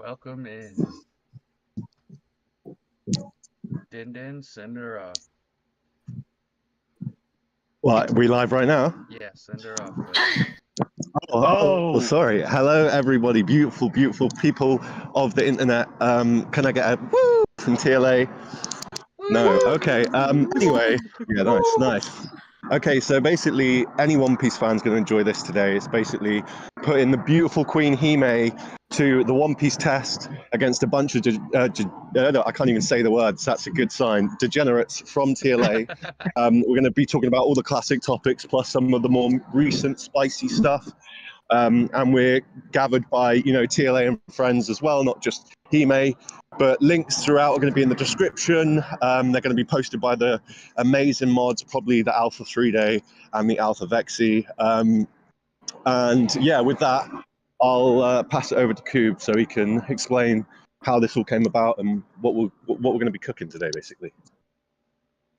Welcome in. Din Din, send her off. What, we live right now? Yeah, send her off, please. Sorry. Hello, everybody. Beautiful, beautiful people of the internet. Can I get a woo from TLA? No. Okay. Anyway, yeah, nice. Okay, so basically, any One Piece fan's going to enjoy this today. It's basically putting the beautiful Queen Hime to the One Piece test against a bunch of, I can't even say the words, that's a good sign, degenerates from TLA. We're going to be talking about all the classic topics, plus some of the more recent spicy stuff. And we're gathered by, TLA and friends as well, not just Hime. But links throughout are going to be in the description. They're going to be posted by the amazing mods, probably the Alpha 3 Day and the Alpha Vexi. And yeah, with that, I'll pass it over to Coob so he can explain how this all came about and what we're going to be cooking today, basically.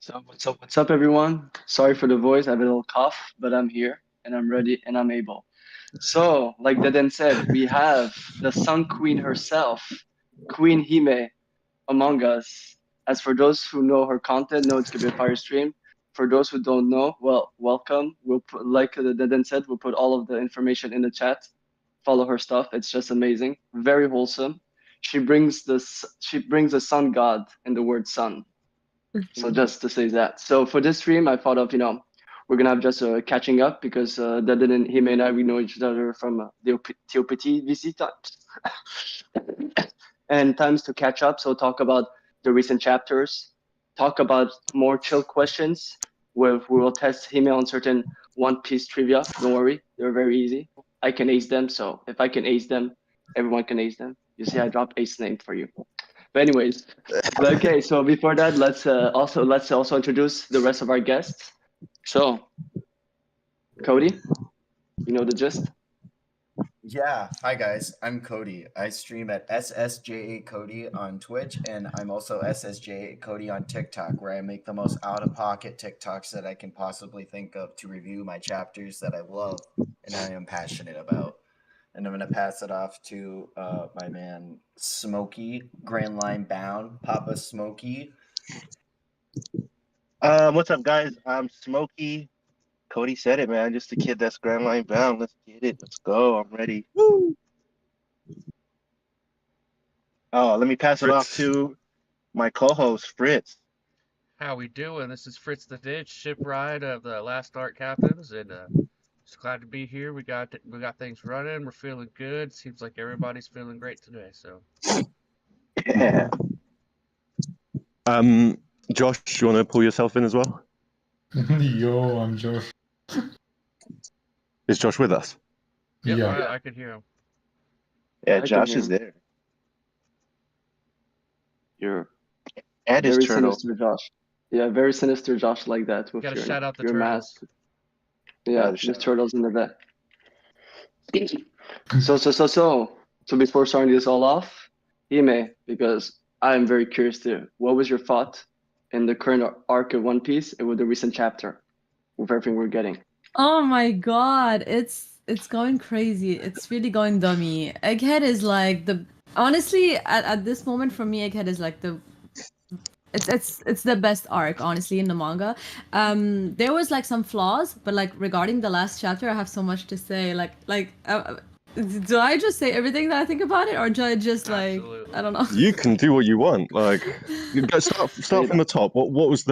So what's up, everyone? Sorry for the voice. I have a little cough, but I'm here and I'm ready and I'm able. So, like Deden said, we have the Sun Queen herself, Queen Hime, among us. As for those who know her content, know it's gonna be a fire stream. For those who don't know, well, welcome. We'll put, like Deden said, we'll put all of the information in the chat. Follow her stuff. It's just amazing. Very wholesome. She brings the sun god in the word sun. So just to say that. So for this stream, I thought of, we're gonna have just a catching up because Deden and him and I, we know each other from the TOPT VC times. And times to catch up. So talk about the recent chapters, talk about more chill questions where we will test him on certain One Piece trivia. Don't worry, they're very easy. I can ace them. So if I can ace them, everyone can ace them. You see, I dropped ace name for you. But anyways, okay. So before that, let's also introduce the rest of our guests. So, Cody, you know the gist? Yeah. Hi, guys. I'm Cody. I stream at SSJA Cody on Twitch, and I'm also SSJA Cody on TikTok, where I make the most out-of-pocket TikToks that I can possibly think of to review my chapters that I love and I am passionate about. And I'm going to pass it off to my man, Smokey, Grand Line Bound, Papa Smokey. What's up, guys? I'm Smokey. Cody said it, man. Just a kid that's Grand Line bound. Let's get it. Let's go. I'm ready. Woo! Oh, let me pass it off to my co-host, Fritz. How we doing? This is Fritz the Ditch, shipwright of the Last Ark Captains, and just glad to be here. We got things running. We're feeling good. Seems like everybody's feeling great today. So. Yeah. Josh, do you want to pull yourself in as well? Yo, I'm Josh. Is Josh with us? Yep, Yeah. I could hear him. Yeah, I can Josh hear is him. there. You're And his very turtle. sinister, Josh. Yeah, very sinister, Josh, like that with Gotta your, shout out the your turtles. mask. Yeah, Shout there's out. turtles in the back. So before starting this all off, Hime, because I'm very curious too. What was your thought in the current arc of One Piece and with the recent chapter, with everything we're getting? Oh my god, it's going crazy. It's really going dummy. Egghead is like honestly at this moment for me, Egghead is like it's the best arc, honestly, in the manga. There was like some flaws, but like regarding the last chapter, I have so much to say. Do I just say everything that I think about it, or do I just like Absolutely. I don't know? You can do what you want. Like, start from the top. What's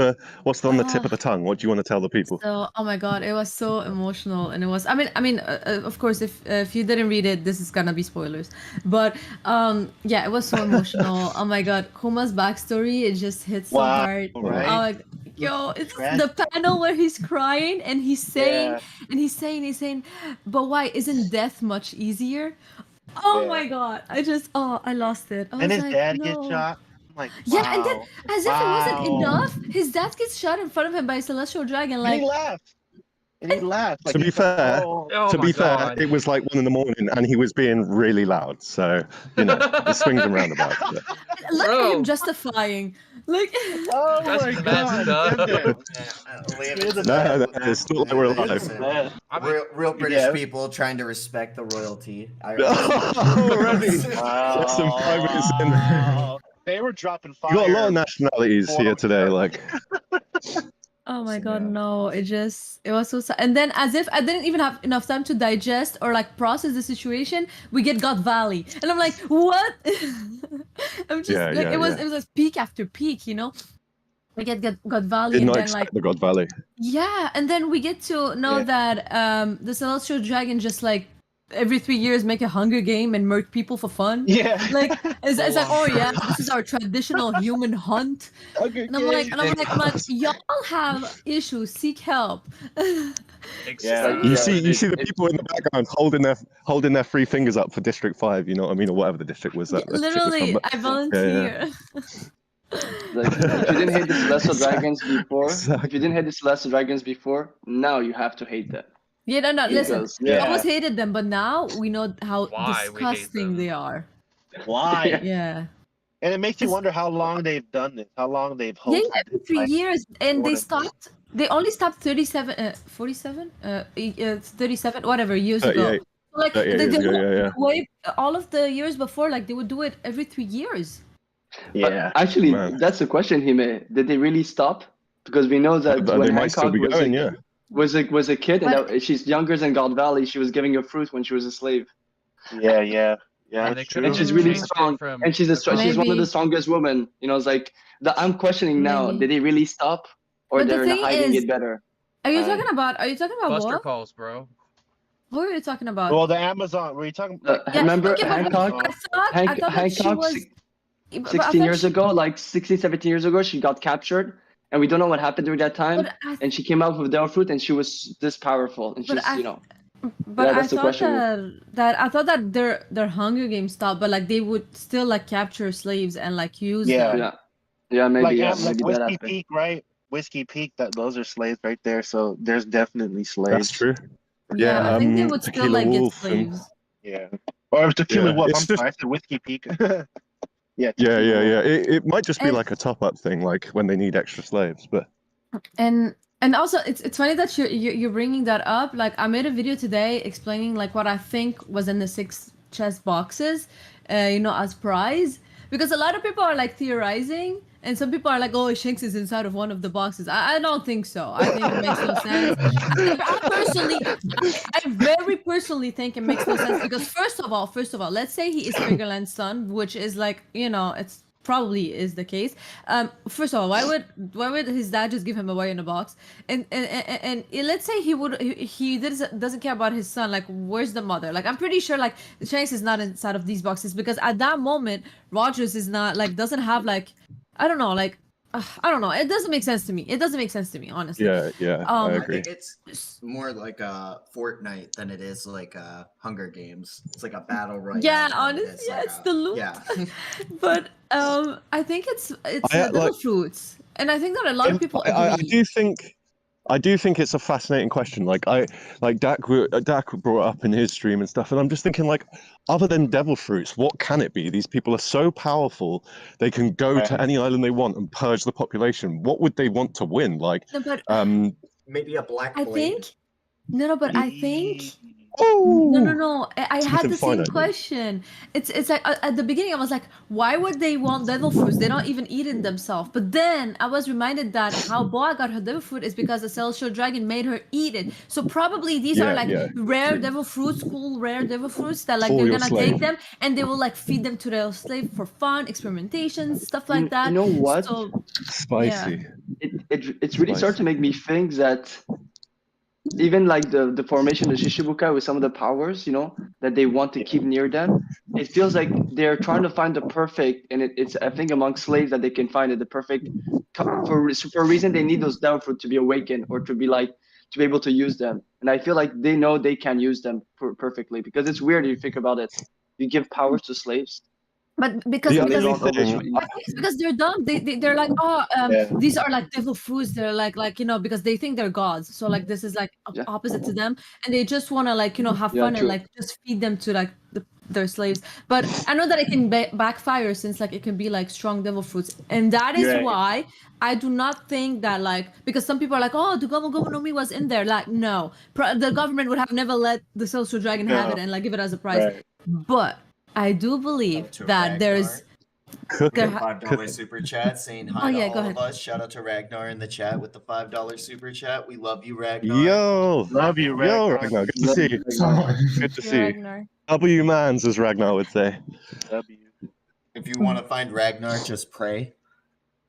on the tip of the tongue? What do you want to tell the people? So, oh my god, it was so emotional, and it was. Of course, if you didn't read it, this is gonna be spoilers. But yeah, it was so emotional. Oh my god, Kuma's backstory, it just hits so Wow, hard. right? Yo, it's the panel where he's crying and he's saying, but why isn't death much easier? Oh Yeah. my god, I lost it. I And was his like, dad no. gets shot. I'm like, Yeah, and then wow. as if it wasn't Wow. enough, his dad gets shot in front of him by a celestial dragon. And Like, he laughed. And he laughed. Like, To be he's like, fair, oh. Oh to my be fair, God. it was like 1 a.m. and he was being really loud. So, it swings and roundabouts. Yeah. look at Bro. him justifying. Like, Oh That's my messed god! up. Damn It's No, it's still like we're alive. listen, I mean, real British Yeah. people trying to respect the royalty. Already. Listen, 5 minutes in. Wow. They were dropping fire. You got a lot of nationalities before here we today. started. Like, oh my Listen, god, man. no! It was so sad. And then, as if I didn't even have enough time to digest or like process the situation, we get God Valley, and I'm like, what? I'm just Yeah, like, yeah, it was yeah. it was peak after peak, you know. We get God Valley, did and not then expect like the God Valley. yeah, and then we get to know Yeah. that the Celestial Dragon just like every 3 years make a Hunger Game and murk people for fun. Yeah. Like it's like, Full oh on yeah, truth. this is our traditional human hunt. Hunger And I'm like, Games. y'all have issues, seek help. Exactly. You Yeah, see, it- the it- people in the background holding their 3 fingers up for District 5. You know what I mean, or whatever the district was that chick was Literally, from. I volunteer. Like if you didn't hate the Celestial Dragons before, Exactly. if you didn't hate the Celestial Dragons before, now you have to hate them. Yeah, no, listen. Because We Yeah. always hated them, but now we know how Why we hate disgusting them. they are. Why? Yeah. And it makes you It's- wonder how long they've done this, how long they've Yeah, hosted every this, 3 years, and they tournament. stopped. They only stopped 47, 37, whatever years ago. 38. So, like 38 the years ago, whole yeah. way, all of the years before, like they would do it every 3 years. Yeah. actually, Man. that's the question, Hime. Did they really stop? Because we know that But when they might still Hancock be was going, a, yeah. was a kid, and But- that, she's younger than God Valley, she was giving her fruit when she was a slave, Yeah, yeah. Yeah, And they that's could true. and she's have really changed it strong, from and she's the she's one of the Maybe. strongest women. You know, it's like I'm questioning now. Maybe. Did they really stop, or But the they're thing hiding is- it better? Are you Uh, talking about? Are you talking about Buster what? calls, bro. Who are you talking about? Well, the Amazon, were you talking Yeah, remember okay, but Hancock? I thought that she Hancock, was. but I 16 thought years she- ago, like 16, 17 years ago, she got captured, and we don't know what happened during that time. But I, And she came out with Devil Fruit, and she was this powerful, and But she's, I- you know, but Yeah, I that's the thought question. that I thought that their Hunger Games stopped, but like they would still like capture slaves and like use Yeah. them. yeah, maybe, like, yeah, like maybe that Whiskey happened. Peak, right? Whiskey Peak, those are slaves right there. So there's definitely slaves. That's true. Yeah, Yeah, I think they would still Tequila like get Wolf and- slaves. Yeah. Or it's Tequila Yeah, Wolf. it's I'm just- sorry, I said Whiskey Peak. yeah. Yeah, Tequila yeah, Wolf. yeah. It might just be And- like a top-up thing, like when they need extra slaves. But And also it's funny that you're bringing that up. Like I made a video today explaining like what I think was in the 6 chest boxes, as prize, because a lot of people are like theorizing, and some people are like, oh, Shanks is inside of one of the boxes. I don't think so. I think it makes no sense. I very personally think it makes no sense because first of all, let's say he is Fingerland's son, which is like, it's probably is the case. First of all, why would his dad just give him away in a box? And let's say he doesn't care about his son. Like, where's the mother? Like, I'm pretty sure like Shanks is not inside of these boxes because at that moment Rogers is not like doesn't have like I don't know like I don't know. It doesn't make sense to me. It doesn't make sense to me, honestly. yeah, I Um, I agree. think it's more like a Fortnite than it is like a Hunger Games. It's like a battle royale. Yeah, than it honestly, is yeah, like it's a- the loot. Yeah. But I think it's I, the devil like- fruits, and I think that a lot of people agree. I do think it's a fascinating question. Like Dak brought it up in his stream and stuff, and I'm just thinking like, other than devil fruits, what can it be? These people are so powerful, they can go to any island they want and purge the population. What would they want to win? Like, No, but Maybe a black I blade. think no, but I think oh no. I had Something the same finite, then. question. It's like at the beginning I was like, why would they want devil fruits? They don't even eat it themselves. But then I was reminded that how Boa got her devil fruit is because the celestial dragon made her eat it. So probably these are Yeah, like yeah, rare true. devil fruits, cool rare devil fruits that like For they're your gonna slave. take them and they will like feed them to their slave for fun, experimentations, stuff like that. You know what? So Spicy. It's really starting to make me think that even like the formation of Shishibukai with some of the powers, that they want to keep near them, it feels like they're trying to find the perfect, and it's I think among slaves that they can find it the perfect for a reason they need those devil fruit to be awakened or to be able to use them, and I feel like they know they can use them perfectly because it's weird if you think about it. You give powers to slaves. but because The because only don't thing- always- I think it's because they're dumb. They're like, Yeah. these are like devil fruits. They're like because they think they're gods. So like this is like Yeah. opposite to them, and they just want to like have Yeah, fun true. and like just feed them to like the their slaves. But I know that it can backfire since like it can be like strong devil fruits, and that is Right. why I do not think that like, because some people are like, oh, the Gomu Gomu no Mi was in there. Like, no, the government would have never let the Celestial Dragon have it and like give it as a prize. Right. But I do believe To that there's Ragnar. Cooking. there. $5 super chat saying hi to Yeah, all go of ahead. us. Shout out to Ragnar in the chat with the $5 super chat. We love you, Ragnar. Yo, Love you, Ragnar. Ragnar. Good to Love see you, you. Someone. Good to Yeah, see you. Ragnar. W mans, as Ragnar would say. W. If you want to find Ragnar, just pray,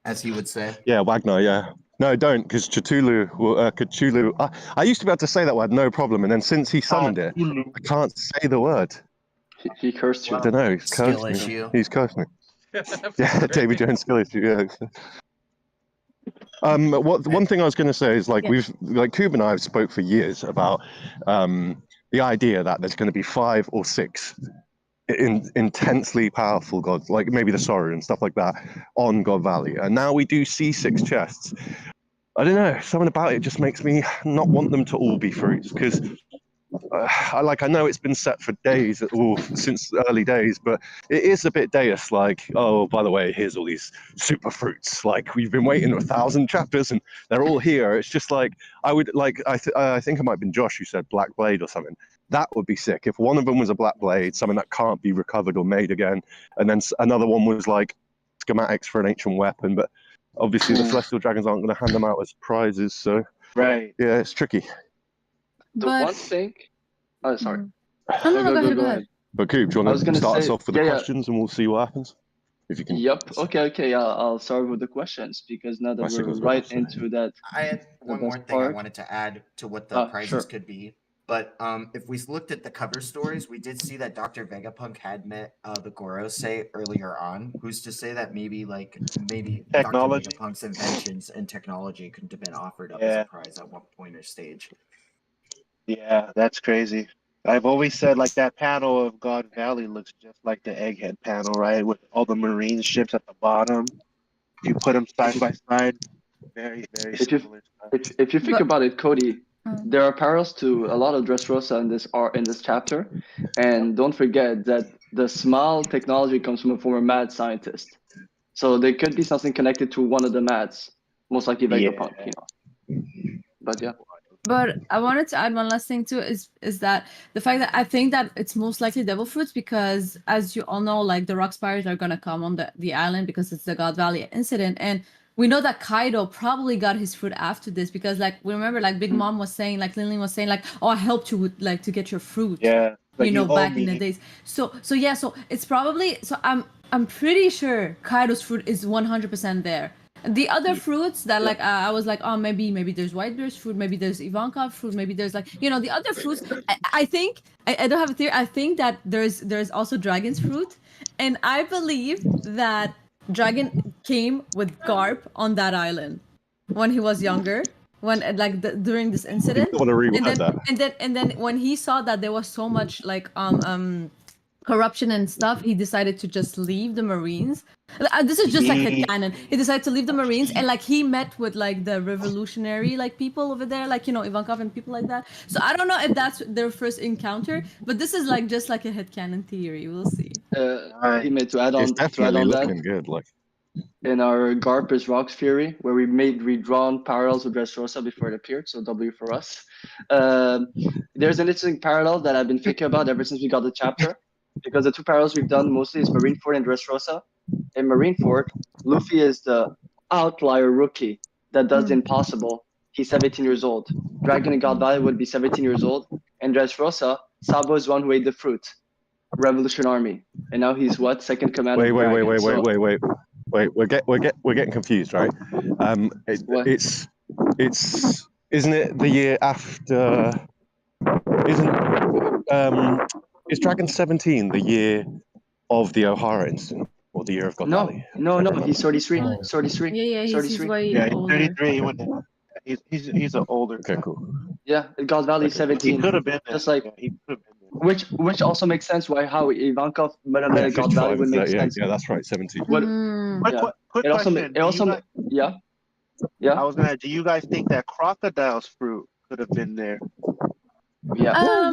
as he would say. Yeah, Wagner. Yeah. No, don't, because Cthulhu. Cthulhu. I used to be able to say that word, no problem, and then since he summoned it, I can't say the word. He cursed you. I don't know. He's Skill cursed me. issue. He's cursed me. Yeah, Davy Jones skill issue. Yeah. One thing I was going to say is like Yeah. we've like Kub and I have spoke for years about the idea that there's going to be 5 or 6 intensely powerful gods, like maybe the Sorrow and stuff like that, on God Valley, and now we do see 6 chests. I don't know, something about it just makes me not want them to all be fruits, because I know it's been set for days, since early days, but it is a bit deus, like, oh, by the way, here's all these super fruits. Like, we've been waiting 1,000 chapters and they're all here. It's just like, I would, like, I think it might have been Josh who said Black Blade or something. That would be sick. If one of them was a Black Blade, something that can't be recovered or made again, and then another one was like schematics for an ancient weapon, but obviously the Celestial Dragons aren't going to hand them out as prizes, so Right. yeah, it's tricky. The But- one thing. Oh, sorry. No, go ahead. But Coop, do you I want was to gonna start us say- off with the yeah, yeah. questions and we'll see what happens? If you can. Yep. Okay. Yeah, I'll start with the questions because now My that we're signal's right better, so- into that. I had one best more thing I part. wanted to add to what the prizes Sure. could be. But if we looked at the cover stories, we did see that Dr. Vegapunk had met the Gorosei earlier on. Who's to say that maybe Technology. Dr. Vegapunk's inventions and technology could have been offered up as Yeah. a prize at one point or stage? Yeah, that's crazy. I've always said like that panel of God Valley looks just like the Egghead panel, right? With all the Marine ships at the bottom. If you put them side by side, very, very If you- similar stuff. If you think But- about it, Cody, Mm. there are parallels to a lot of Dressrosa in this chapter, and don't forget that the small technology comes from a former mad scientist. So there could be something connected to one of the mads, most likely Vegapunk, Yeah. But yeah. But I wanted to add one last thing too, is that the fact that I think that it's most likely devil fruits because, as you all know, like the rock spires are gonna come on the island because it's the God Valley incident, and we know that Kaido probably got his fruit after this because, like, we remember, like Big Mom was saying, like Lin was saying, like, oh, I helped you with like to get your fruit. Yeah. Like you know, owe back in the me. days. So yeah, so it's probably I'm pretty sure Kaido's fruit is 100% there. The other fruits that like I was like, oh, maybe there's Whitebeard's fruit, maybe there's Ivanka fruit, maybe there's like, you know, the other fruits. I think I don't have a theory. I think that there's also Dragon's fruit, and I believe that Dragon came with Garp on that island when he was younger, when like during this incident. I want to reword and then, that. and then when he saw that there was so much like corruption and stuff, he decided to just leave the Marines. This is just like headcanon. He decided to leave the Marines, and like he met with like the revolutionary like people over there, like, you know, Ivankov and people like that. So I don't know if that's their first encounter, but this is like just like a headcanon theory. We'll see. Hime, to add It's on definitely that, looking good. Like, in our Garp is Rocks theory, where we made redrawn parallels with Dressrosa before it appeared, so W for us. There's an interesting parallel that I've been thinking about ever since we got the chapter, because the two parallels we've done mostly is Marineford and Dressrosa. In Marineford, Luffy is the outlier rookie that does the impossible. He's 17 years old. Dragon and God Valley would be 17 years old. And Dressrosa, Sabo is one who ate the fruit. Revolution Army. And now he's what? Second commander. wait. We're getting confused, right? What? It's isn't it the year after? Is Dragon 17 the year of the O'Hara incident or the year of God Valley? No, he's 33. Oh. 33. Yeah, he's 33. way Yeah, he's older. 33. He's an older. Okay, cool. Yeah, God Valley Okay. 17. He could have been there. Just like- yeah, he could have been there. Which also makes sense how Ivankov met Yeah, God Valley 55 would is make that, sense. yeah, that's right, 17. What- Quick, quick It also, question. it also, do you guys, yeah, I was gonna. Do you guys think that crocodile's fruit could have been there? yeah.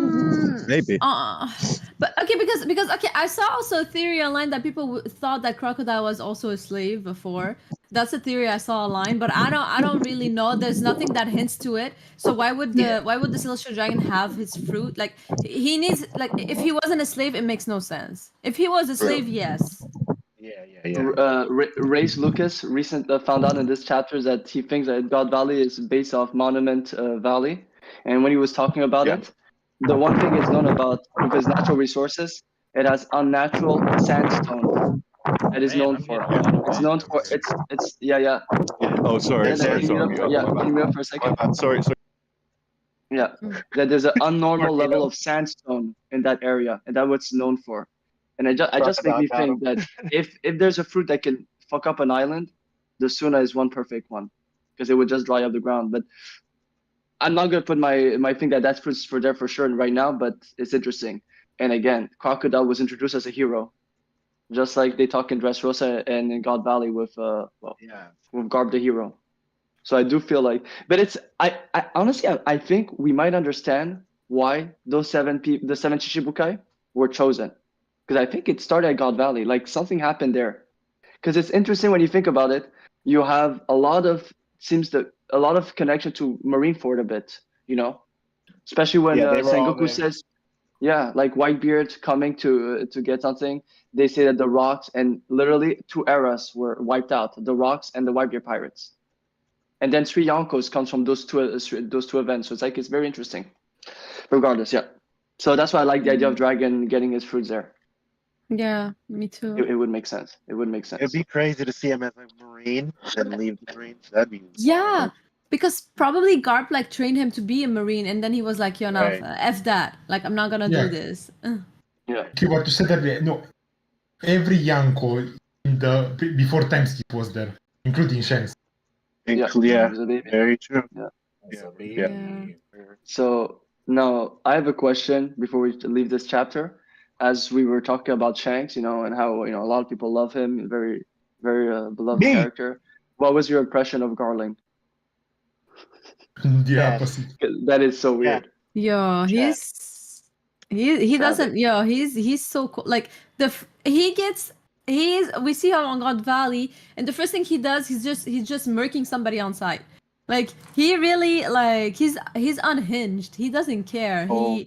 Maybe. But okay, because because okay, I saw also a theory online that people thought that crocodile was also a slave before. That's a theory I saw online, but I don't really know. There's nothing that hints to it. So why would the celestial dragon have his fruit? Like he needs like if he wasn't a slave, it makes no sense. If he was a slave, yes. Yeah. Race Lucas found out in this chapter that he thinks that God Valley is based off Monument Valley, and when he was talking about Yeah. it, the one thing it's known about with its natural resources, it has unnatural sandstone. That is Man, known I'm for. getting kind of It's big known over for here. it's yeah. Oh, sorry, Can you mute up? sorry. Yeah, My can you mute up bad. for a My second? bad. Sorry. Yeah, Mm. that there's an unnormal Tornado. level of sandstone in that area, and that's what it's known for. And I just make Crocodile me got think that if there's a fruit that can fuck up an island, the Suna is one perfect one, because it would just dry up the ground. But I'm not gonna put my thing that that's for there for sure right now. But it's interesting. And again, Crocodile was introduced as a hero, just like they talk in Dressrosa and in God Valley with Yeah. with Garb the hero. So I do feel like, but it's I honestly I think we might understand why those the seven Chichibukai were chosen, because I think it started at God Valley. Like something happened there, because it's interesting when you think about it. You have a lot of a lot of connection to Marineford a bit, you know, especially when Yeah, they were all Sengoku there. says, yeah, like Whitebeard coming to get something. They say that the rocks and literally two eras were wiped out: the rocks and the Whitebeard pirates. And then Sri Yonkos comes from those two events. So it's like it's very interesting. Regardless, yeah. So that's why I like the idea of Dragon getting his fruits there. Yeah, me too. It would make sense. It would make sense. It'd be crazy to see him as a Marine and then leave the Marines. That'd be Yeah, because probably Garp like trained him to be a marine, and then he was like, "Yo, no, Right. f that. Like, I'm not gonna Yeah. do this." Yeah. Okay, what you said earlier, no, every Yanko in the before time skip was there, including Shanks. Yeah. Yeah, He's a baby. very true. That's a Yeah. baby. So now I have a question before we leave this chapter. As we were talking about Shanks, you know, and how a lot of people love him, very, very beloved Me. character. What was your impression of Garling? The Yeah. opposite. That is so weird. Yo, Chad. he Chad. doesn't. Yo, he's so cool. Like we see him on God Valley, and the first thing he does, he's just murking somebody on site. Like he really like he's unhinged. He doesn't care. Oh.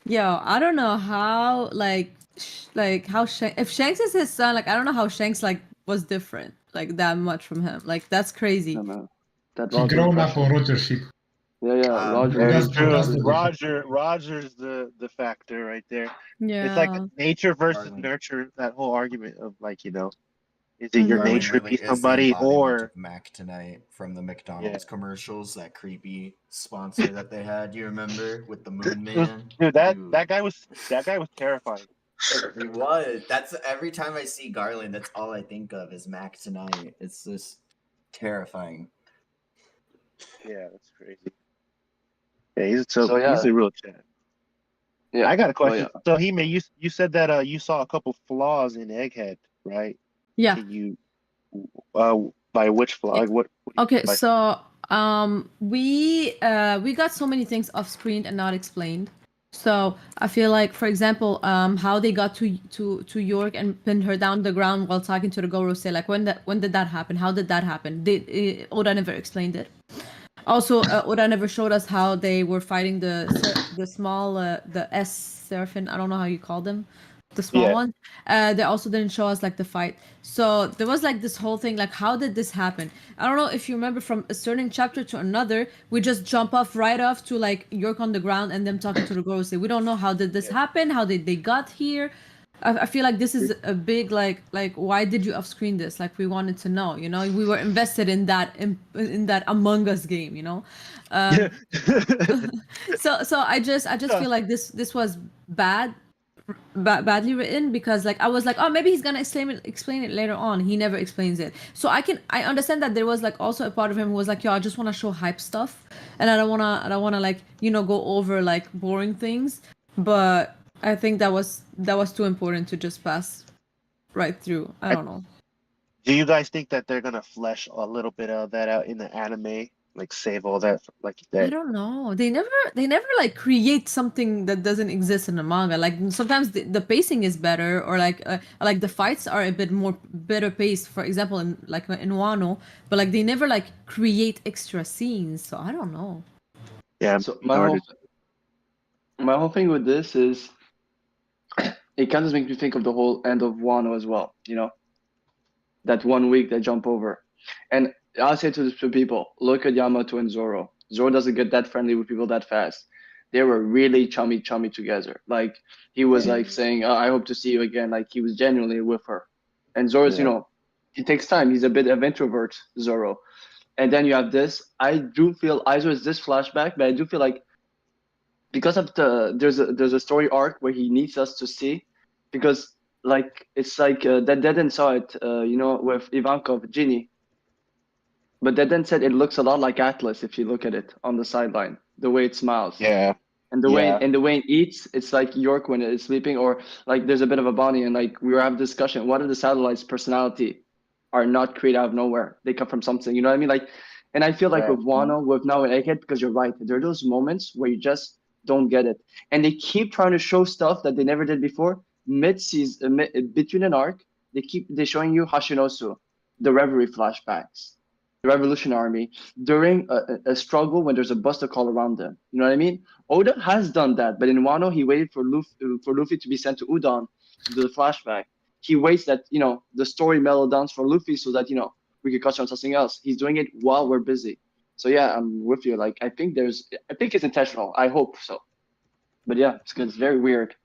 Yo, I don't know how how if Shanks is his son, like I don't know how Shanks like was different like that much from him. Like that's crazy. Yeah, man. That He Roger grown up impression. on Roger ship. Yeah, Roger. Very That's true. the Roger's the factor right there. Yeah. It's like nature versus Garland. nurture. That whole argument of like, is it your Mhm. Garland nature to really be is somebody the embodiment or of Mac tonight from the McDonald's Yeah. commercials, that creepy sponsor that they had. You remember with the Moon It was- Man? dude, that guy was terrifying. He was. That's every time I see Garland, that's all I think of is Mac tonight. It's just terrifying. Yeah, that's crazy. Yeah, he's yeah. a real Chad. Yeah. I got a Oh, question. So you said that you saw a couple flaws in Egghead, right? Yeah. Can you by which flaw? Like what Okay, like- so we got so many things off screen and not explained. So I feel like, for example, how they got to York and pinned her down the ground while talking to the Gorosei. Like when did that happen? How did that happen? Oda never explained it. Also, Oda never showed us how they were fighting the small the S Seraphim. I don't know how you call them, the small Yeah. one. They also didn't show us like the fight. So there was like this whole thing, like how did this happen? I don't know if you remember, from a certain chapter to another, we just jump right off to like York on the ground and them talking to the Gorosei. We don't know how did this happen? How did they got here? I feel like this is a big like why did you off screen this? Like we wanted to know, we were invested in that in that Among Us game, so I just feel like this was badly written, because like I was like, oh, maybe he's gonna explain it later on. He never explains it. So I understand that there was like also a part of him who was like, yo, I just want to show hype stuff, and I don't wanna like go over like boring things, but I think that was too important to just pass right through. I don't know. Do you guys think that they're gonna flesh a little bit of that out in the anime like save all that like I that. don't know. They never like create something that doesn't exist in the manga. Like sometimes the pacing is better, or like the fights are a bit more better paced. For example, in Wano, but like they never like create extra scenes. So I don't know. Yeah, So hard my whole thing with this is it kind of makes me think of the whole end of Wano as well. You know, that 1 week they jump over, and I'll say to people, look at Yamato and Zoro. Zoro doesn't get that friendly with people that fast. They were really chummy together. Like he was like saying, "I hope to see you again." Like he was genuinely with her. And Zoro's, Yeah. he takes time. He's a bit of introvert, Zoro. And then you have this. I do feel Aizo is this flashback, but I do feel like because of there's a story arc where he needs us to see, because like it's like that Dead saw it, with Ivankov Ginny, but Dead said it looks a lot like Atlas if you look at it on the sideline, the way it smiles. Yeah. And the way it eats, it's like York when it's sleeping, or like there's a bit of a Bonnie, and like we were having a discussion. What if the satellites' personality are not created out of nowhere? They come from something. You know what I mean? Like, and I feel like Right. with Wano, with now and Egghead, because you're right, there are those moments where you just don't get it, and they keep trying to show stuff that they never did before. Mid-season, between an arc, they're showing you Hashinosu, the Reverie flashbacks, the Revolution Army during a struggle when there's a buster call around them. You know what I mean? Oda has done that, but in Wano, he waited for Luffy to be sent to Udon to do the flashback. He waits that the story mellow down for Luffy so that we could catch on something else. He's doing it while we're busy. So yeah, I'm with you. Like I think it's intentional. I hope so. But yeah, it's very weird.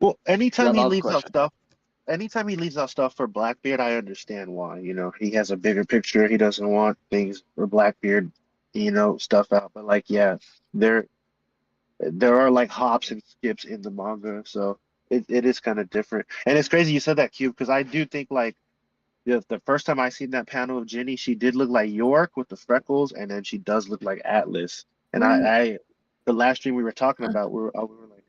Well, anytime he Loud leaves out question. stuff for Blackbeard, I understand why. He has a bigger picture. He doesn't want things for Blackbeard, stuff out. But like, yeah, there are like hops and skips in the manga, so it is kind of different. And it's crazy you said that, Cube, because I do think like the first time I seen that panel of Ginny, she did look like York with the freckles, and then she does look like Atlas. And I the last stream we were talking about, we were like,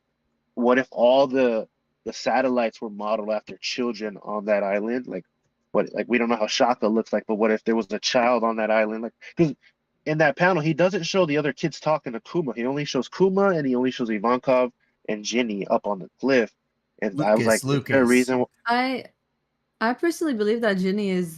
what if all the satellites were modeled after children on that island? Like, what? Like, we don't know how Shaka looks like, but what if there was a child on that island? Like, because in that panel, he doesn't show the other kids talking to Kuma. He only shows Kuma, and he only shows Ivankov and Ginny up on the cliff. And I was like, is there a reason? I personally believe that Ginny is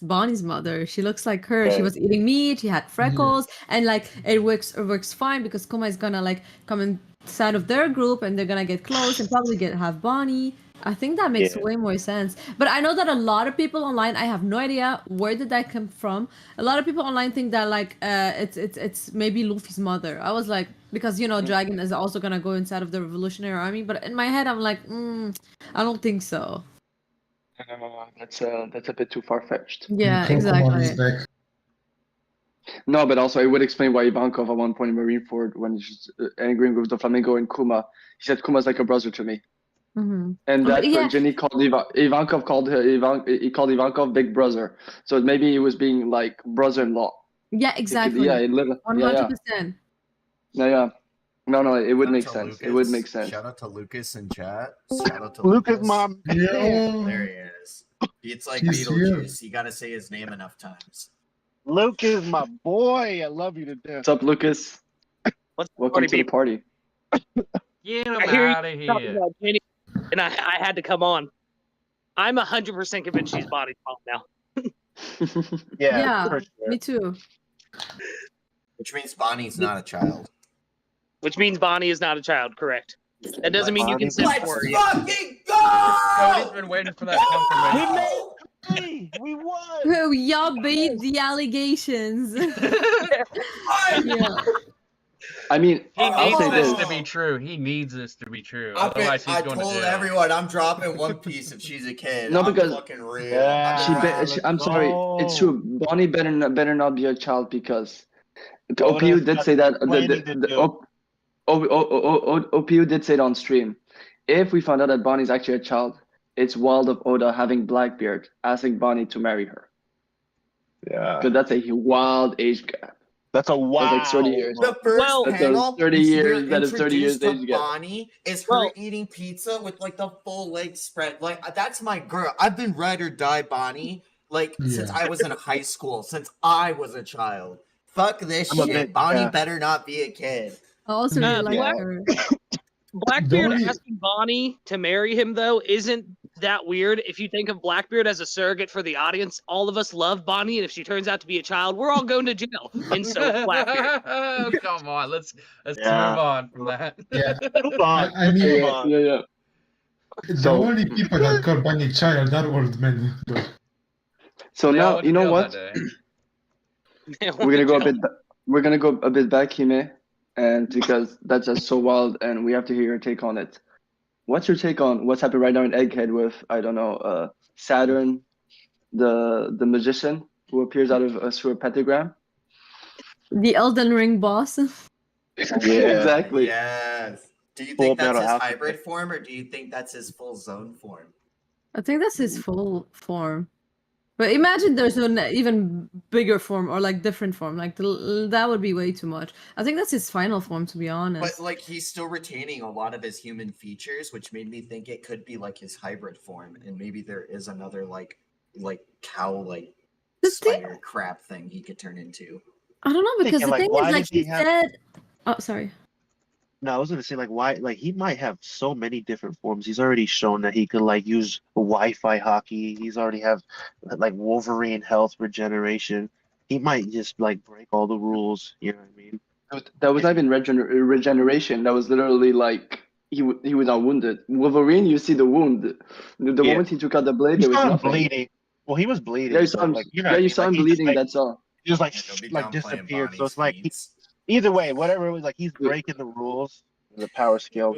Bonnie's mother. She looks like her. She Okay. was eating meat. She had freckles, and like it works fine because Kuma is gonna like come inside of their group, and they're gonna get close and probably have Bonnie. I think that makes Yeah. way more sense. But I know that a lot of people online, I have no idea where did that come from. A lot of people online think that like it's maybe Luffy's mother. I was like, because Dragon is also gonna go inside of the Revolutionary Army, but in my head I'm like, I don't think so. That's a bit too far fetched. Yeah, Kuma is exactly. back. No, but also it would explain why Ivankov at one point in Marineford, when he's angry with the Flamingo and Kuma, he said Kuma's like a brother to me. Mm-hmm. And that Yeah, Jenny called Ivankov called her he called Ivankov big brother. So maybe he was being like brother-in-law. yeah, exactly. Yeah, it literally, yeah, 100%. yeah. No, it would Shout out make to sense. Lucas. It would make sense. Shout out to Lucas in chat. Shout out to Lucas, mom. Yeah. There he is. It's like He's Beetlejuice. You got to say his name enough times. Lucas, my boy. I love you to death. What's up, Lucas? What's Welcome to the party. Get him I hear out of you talking here. about Jenny, and I had to come on. I'm 100% convinced she's Bonnie's mom now. Yeah, for sure. me too. Which means Bonnie's not a child. Which means Bonnie is not a child, correct? That doesn't mean you can send for her. fucking go! Cody's been waiting for that confirmation. Hey, we won. Oh, y'all beat the allegations. Yeah. I mean, He I'll needs say this this. to be true. He needs this to be true. I Otherwise, he's going to told jail. everyone I'm dropping One Piece if she's a kid. No, I'm because- fucking real. Yeah. I'm sorry. It's true. Bonnie better not be a child because the Oda's OPU did got say that. explaining to do. OPU did say it on stream. If we found out that Bonnie's actually a child, it's wild of Oda having Blackbeard asking Bonnie to marry her. Yeah. Because that's a wild age gap. That's a wow. That's like 30 years. The first Well- That's panel 30 years, you're that is 30 years introduced age to gap. Bonnie is her Well- eating pizza with like the full leg spread. Like that's my girl. I've been ride or die Bonnie since Yeah. I was in high school, since I was a child. Fuck this I'm a shit. bit- Bonnie yeah. better not be a kid. I also really like Black- her. Blackbeard only- asking Bonnie to marry him, though, isn't that weird. If you think of Blackbeard as a surrogate for the audience, all of us love Bonnie, and if she turns out to be a child, we're all going to jail. And so Blackbeard. Oh, come on, let's Yeah. move on from that. Yeah. Move on. I mean, Move Yeah, on. yeah. the So- only people that call Bunny child are old men. Though. So They all now went you to know jail what? that day. We're gonna go a bit. We're gonna go a bit back, Hime, and because that's just so wild, and we have to hear your take on it. What's your take on what's happening right now in Egghead with Saturn, the magician who appears out of through a pentagram? The Elden Ring boss. Exactly. Yes. Do you Full think that's Metal his Alchemist. hybrid form, or do you think that's his full zone form? I think that's his full form. But imagine there's an even bigger form or like different form. Like that would be way too much. I think that's his final form, to be honest. But like he's still retaining a lot of his human features, which made me think it could be like his hybrid form, and maybe there is another like cow like The thing- spider crab thing he could turn into. I don't know, because Thinking, the like, thing why is, like does he he have- said. Oh, sorry. No, I was gonna say like why like he might have so many different forms. He's already shown that he could like use Wi-Fi hockey. He's already have like Wolverine health regeneration. He might just like break all the rules. You know what I mean? That was not even regeneration. That was literally like he was not wounded. Wolverine, you see the wound. The Yeah. moment he took out the blade, You there was saw him nothing. bleeding. Well, he was bleeding. Yeah, you so, saw him. like, you know Yeah, what I you mean? saw Like, him he just, bleeding. like, That's all. he just like Yeah, he'll be like down playing disappeared. So Bonnie's it's like feats. either way, whatever it was, like he's breaking the rules. The power scale.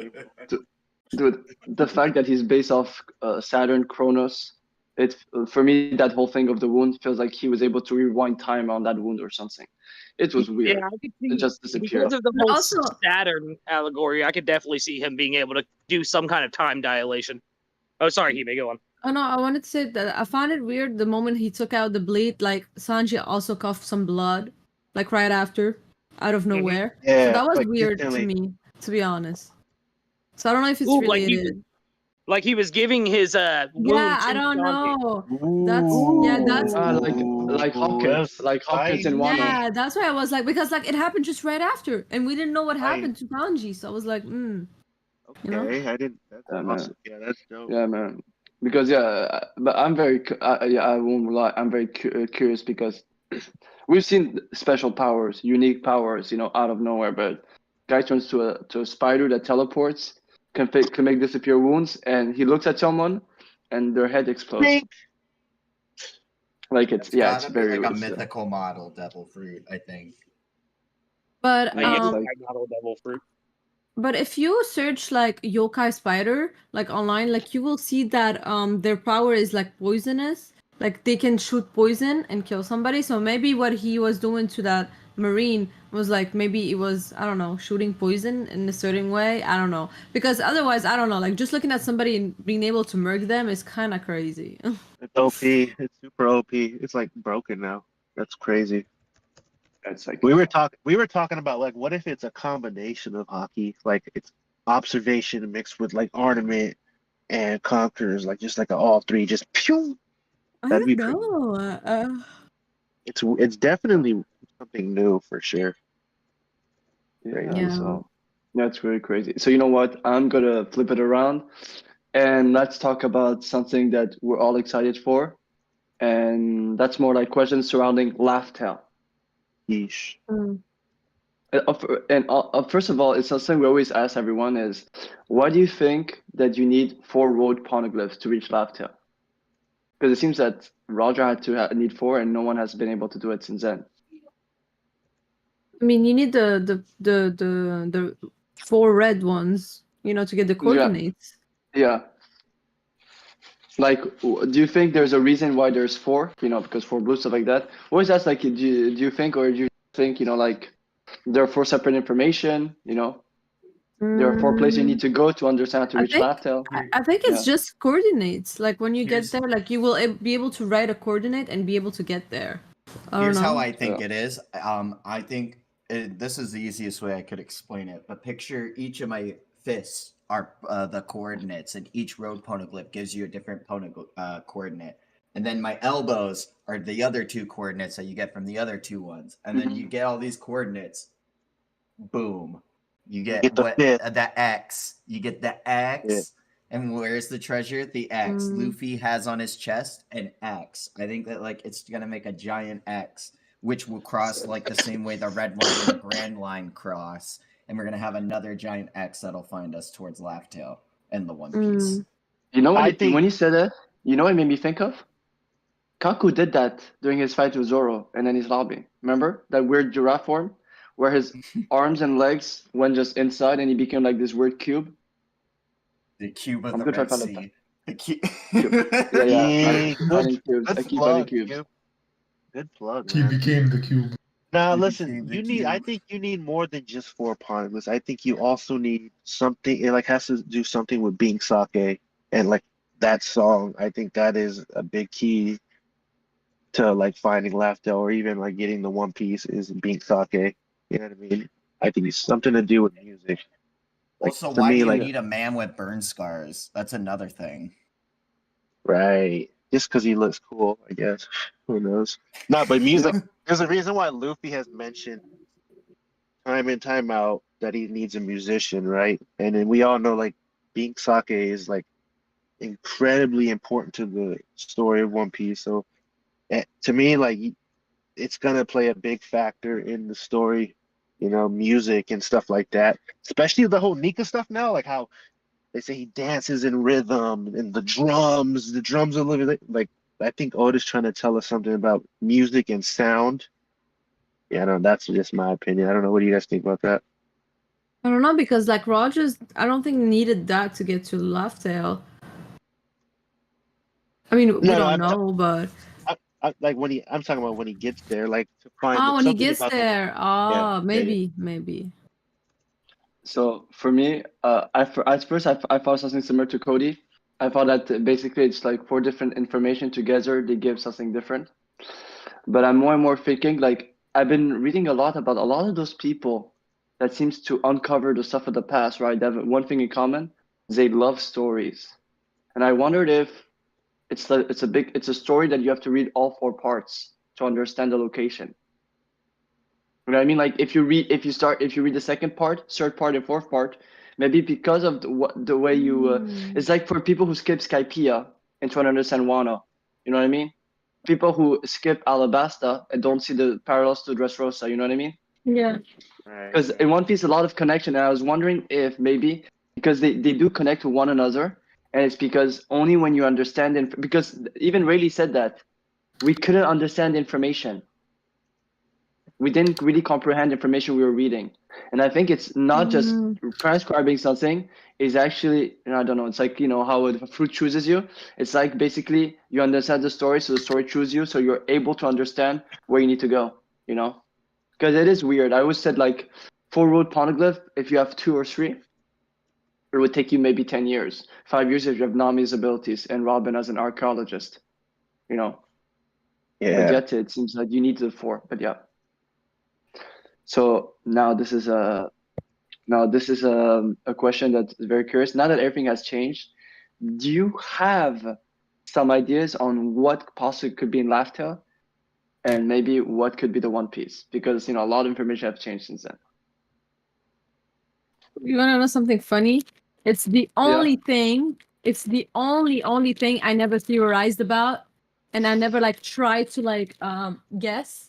Dude, the fact that he's based off Saturn, Kronos, it's for me that whole thing of the wound feels like he was able to rewind time on that wound or something. It was weird. Yeah, I could see It just disappeared. because of the But whole also- Saturn allegory. I could definitely see him being able to do some kind of time dilation. Oh, sorry, Hime, go on. Oh no, I wanted to say that I found it weird the moment he took out the blade, like Sanji also coughed some blood, like right after, out of nowhere. Yeah, So that was like, weird to instantly. me, to be honest. So I don't know if it's Ooh, like related. Like he was giving his wound. Yeah, I to don't Sanji. know. That's Like Hawkins, like Hawkins in Wano. yeah, that's why I was like, because like it happened just right after, and we didn't know what Right. happened to Sanji, so I was like, you know? Okay, I didn't. That's Yeah, man. awesome. Yeah, that's dope. Yeah, man. Because but I'm very, I won't lie. I'm very curious because we've seen special powers, unique powers, out of nowhere. But guy turns to a spider that teleports, can make disappear wounds, and he looks at someone, and their head explodes. Like it's gotta be very like a it's, mythical model devil fruit, I think. But I guess like- I'm not a devil fruit. But if you search like yokai spider like online, like you will see that their power is like poisonous. Like they can shoot poison and kill somebody. So maybe what he was doing to that marine was like maybe it was, I don't know, shooting poison in a certain way. I don't know. Because otherwise, I don't know, like just looking at somebody and being able to murk them is kind of crazy. It's OP. It's super OP. It's like broken now. That's crazy. It's like We were talking about like what if it's a combination of hockey, like it's observation mixed with like ornament and conquerors, like just like all three, just pew. I That'd be don't pretty- know. It's definitely something new for sure. Yeah. So that's very crazy. So you know what? I'm gonna flip it around, and let's talk about something that we're all excited for, and that's more like questions surrounding Laugh Tale. Yeesh. First of all, it's something we always ask everyone is, why do you think that you need 4 road poneglyphs to reach Laugh Tale? Because it seems that Roger had to need 4, and no one has been able to do it since then. I mean, you need the 4 red ones, to get the coordinates. Yeah. Like, do you think there's a reason why there's 4? Because 4 blue, stuff like that. Always ask, like, do you think, or do you think, like, there are 4 separate information, there are 4 places you need to go to understand how to I reach think- Laugh Tale. I think it's just coordinates. Like when you Here's- get there, like you will be able to write a coordinate and be able to get there. I don't Here's know. how I think it is. I think this is the easiest way I could explain it. But picture each of my fists are the coordinates, and each road poneglyph gives you a different coordinate. and then my elbows are the other 2 coordinates that you get from the other 2 ones, and then you get all these coordinates. Boom, you get the what fifth. the X. You get the X. Yeah. And where's the treasure? The X. Mm. Luffy has on his chest an X. I think that like it's gonna make a giant X, which will cross like the same way the red line and the grand line cross, and we're gonna have another giant X that'll find us towards Laugh-Tale and the One Piece. Mm. You know what? I think- When you said that, you know what it made me think of? Kaku did that during his fight with Zoro and then his lobby. Remember that weird giraffe form, where his arms and legs went just inside and he became like this weird cube. The cube of I'm the gonna try Red to find Sea. The cube. Yeah, Yeah, finding cubes. I good keep finding plug, cubes. Cube. Good plug, He man. became the cube. Now He listen, became the you need. I cube. think you need more than just 4 poneglyphs. I think you also need something. It like has to do something with being sake and like that song. I think that is a big key to like finding Laugh-Tale or even like getting the One Piece is being sake. You know what I mean? I think it's something to do with music. Like Also, for why me, do you like need a man with burn scars? That's another thing. right, just because he looks cool, I guess. Who knows? No, but music. There's a reason why Luffy has mentioned time in time out that he needs a musician, right? And then we all know like being sake is like incredibly important to the story of One Piece. So to me, like it's gonna play a big factor in the story, music and stuff like that. Especially the whole Nika stuff now, like how they say he dances in rhythm and the drums are living like I think Oda's trying to tell us something about music and sound. Yeah, no, that's just my opinion. I don't know. What do you guys think about that? I don't know, because like Rogers, I don't think needed that to get to Laugh-Tale. I mean, we No, don't know, but like I'm talking about when he gets there, like to find when he something gets about there, yeah. maybe. So for me, at first I thought something similar to Cody. I thought that basically it's like 4 different information together, they give something different. But I'm more and more thinking, like I've been reading a lot about a lot of those people that seems to uncover the stuff of the past, right? They have one thing in common: they love stories. And I wondered if it's a story that you have to read all 4 parts to understand the location. You know what I mean? Like if you read the second part, third part, and fourth part, maybe because of the way you, it's like for people who skip Skypiea and try to understand Wano. You know what I mean? People who skip Alabasta and don't see the parallels to Dressrosa. You know what I mean? Yeah. Because in One Piece, a lot of connection, and I was wondering if maybe because they do connect to one another, and it's because only when you understand because even Rayleigh said that we couldn't understand information. We didn't really comprehend information we were reading. And I think it's not just transcribing something, is actually, I don't know, it's like, how a fruit chooses you. It's like basically you understand the story, so the story chooses you, so you're able to understand where you need to go, Because it is weird. I always said like 4-road poneglyph, if you have 2 or 3, it would take you maybe 10 years. 5 years if you have Nami's abilities and Robin as an archaeologist, Yeah. But yet it seems like you need the 4, but yeah. So now this is a question that's very curious. Now that everything has changed, do you have some ideas on what possibly could be in Laugh-Tale, and maybe what could be the One Piece? Because a lot of information have changed since then. You wanna know something funny? It's the only thing. It's the only thing I never theorized about, and I never like tried to guess.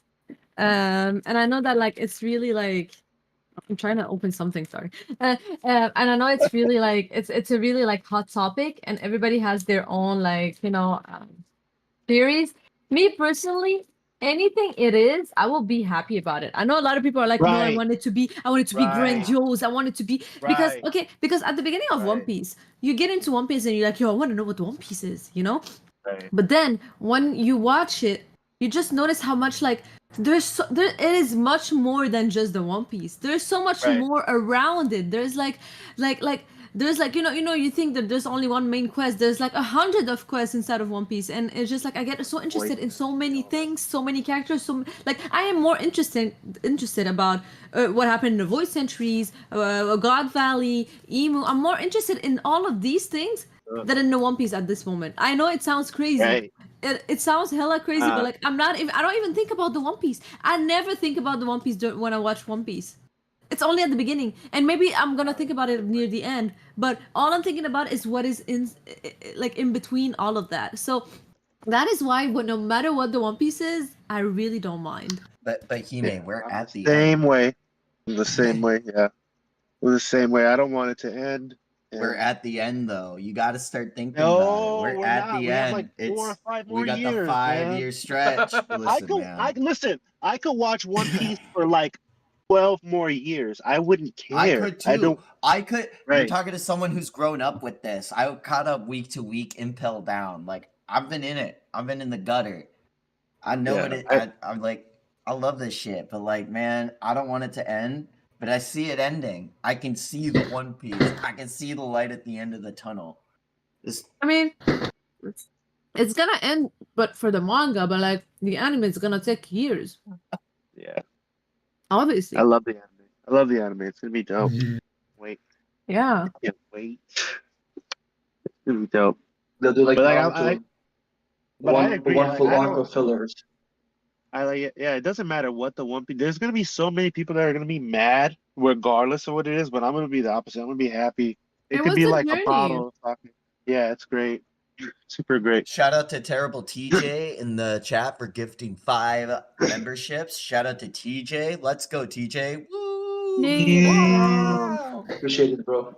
And I know that it's really I'm trying to open something, sorry. And I know it's really it's a really hot topic, and everybody has their own theories. Me personally, anything it is, I will be happy about it. I know a lot of people are like, no, I want it to be grandiose. I want it to be because at the beginning of One Piece, you get into One Piece and you're like, yo, I want to know what the One Piece is, Right. But then when you watch it, you just notice how much it is much more than just the One Piece. There's so much more around it. There's there's you think that there's only one main quest. There's 100 of quests inside of One Piece, and it's just I get so interested in so many things, so many characters. I am more interested about what happened in the Void Centuries, God Valley, Emu. I'm more interested in all of these things than in the One Piece at this moment. I know it sounds crazy. Right. it sounds hella crazy, but like I don't even think about the One Piece. I never think about the One Piece when I watch One Piece. It's only at the beginning, and maybe I'm gonna think about it near the end. But all I'm thinking about is what is in between all of that. So that is why, no matter what the One Piece is, I really don't mind. But Hime, we're I'm at the the same end. way. The same way, yeah. The same way. I don't want it to end. We're And at the end though. You got to start thinking about it. no, We're we're at not. the We have like end. 4 or 5 We more got the years, man. 5-year stretch. Listen, man. Listen. I could watch One Piece for like 12 more years. I wouldn't care. I could too. I don't. You're Right. talking to someone who's grown up with this. I caught up week to week, Impel Down. Like I've been in it. I've been in the gutter. I know Yeah, what it. I'm like. I love this shit, but like, man, I don't want it to end. But I see it ending. I can see the One Piece. I can see the light at the end of the tunnel. I mean, it's gonna end, but for the manga, but like the anime is gonna take years. Yeah. Obviously. I love the anime. I love the anime. It's gonna be dope. Yeah. Wait. Yeah. Can't wait. It's gonna be dope. They'll do like But like, Naruto. But I agree. One full I arc don't. of fillers. I like it. Yeah, it doesn't matter what the One Piece. There's gonna be so many people that are gonna be mad regardless of what it is. But I'm gonna be the opposite. I'm gonna be happy. It It could was be a like a journey. bottle of fucking. Yeah, it's great. Super great. Shout out to Terrible TJ in the chat for gifting 5 memberships. Shout out to TJ. Let's go, TJ. Woo! Yay. Wow! Appreciate it, bro.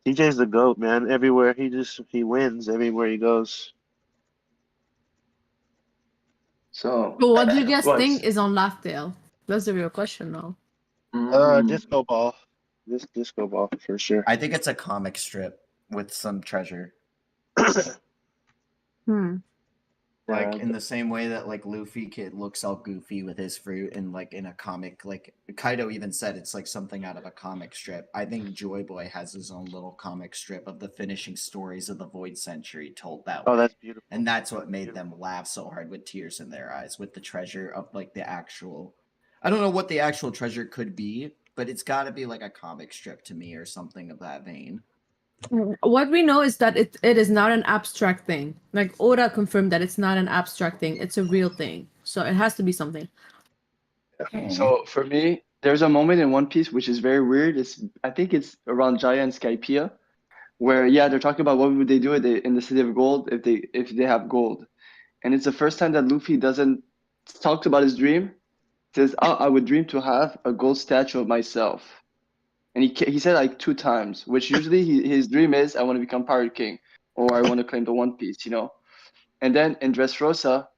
TJ's the GOAT, man. Everywhere he wins everywhere he goes. So, But what do you guys what? think is on Laugh Tale? That's the real question now. Disco ball. This disco ball for sure. I think it's a comic strip with some treasure. Like Yeah. in the same way that like Luffy kid looks all goofy with his fruit and like in a comic, like Kaido even said it's like something out of a comic strip. I think Joy Boy has his own little comic strip of the finishing stories of the Void Century told that way. Oh, that's beautiful. And that's what made them laugh so hard with tears in their eyes, with the treasure of like the actual. I don't know what the actual treasure could be, but it's got to be like a comic strip to me or something of that vein. What we know is that it is not an abstract thing. Like Oda confirmed that it's not an abstract thing. It's a real thing. So it has to be something. So for me, there's a moment in One Piece which is very weird. I think it's around Jaya and Skypiea, where they're talking about what would they do in the City of Gold if they have gold, and it's the first time that Luffy doesn't talks about his dream. Says, "Oh, I would dream to have a gold statue of myself," and he said like 2 times, which usually his dream is, "I want to become Pirate King," or "I want to claim the One Piece," And then in Dressrosa,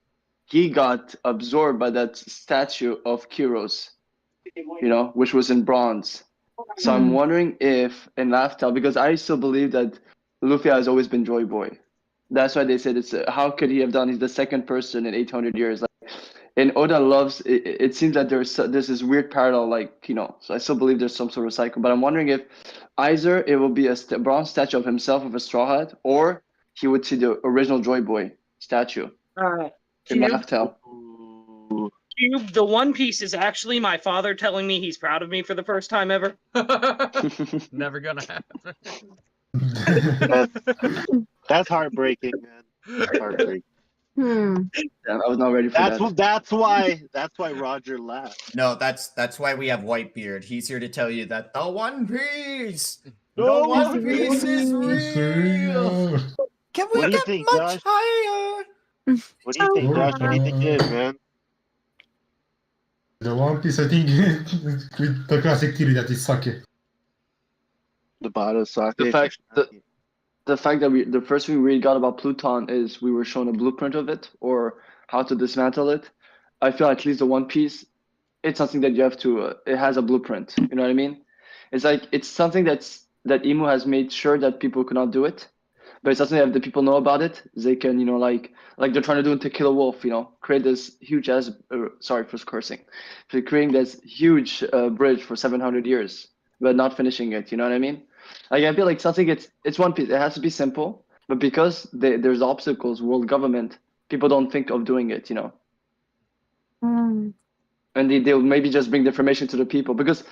he got absorbed by that statue of Kyros, which was in bronze. So I'm wondering if in Laugh Tale, because I still believe that Luffy has always been Joy Boy. That's why they said it's how could he have done? He's the second person in 800 years. And Oda loves it. It seems that there's this weird parallel, So I still believe there's some sort of cycle. But I'm wondering if either it will be a bronze statue of himself with a straw hat, or he would see the original Joy Boy statue in Laugh Tale. Cube, the One Piece is actually my father telling me he's proud of me for the first time ever. Never gonna happen. That's heartbreaking, man. That's heartbreaking. Damn, I was not ready for that. That's why Roger laughed. No, that's why we have Whitebeard. He's here to tell you that the One Piece, the No, One Piece is real. Can we What do you get think, much Josh? higher? What do you think, Josh? What do you think it is, man? The One Piece, I think, with the classic theory that is sake. The bottle of sake. The fact that the first thing we got about Pluton is we were shown a blueprint of it or how to dismantle it. I feel at least the One Piece, it's something that you have to. It has a blueprint. You know what I mean? It's like it's something that Imu has made sure that people could not do it, but it's something that if the people know about it, they can like they're trying to do in To Kill a Wolf. Create this huge as sorry for cursing, creating this huge bridge for 700 years, but not finishing it. You know what I mean? Like I feel like something it's One Piece. It has to be simple, but because there's obstacles, world government, people don't think of doing it. And they'll maybe just bring the information to the people because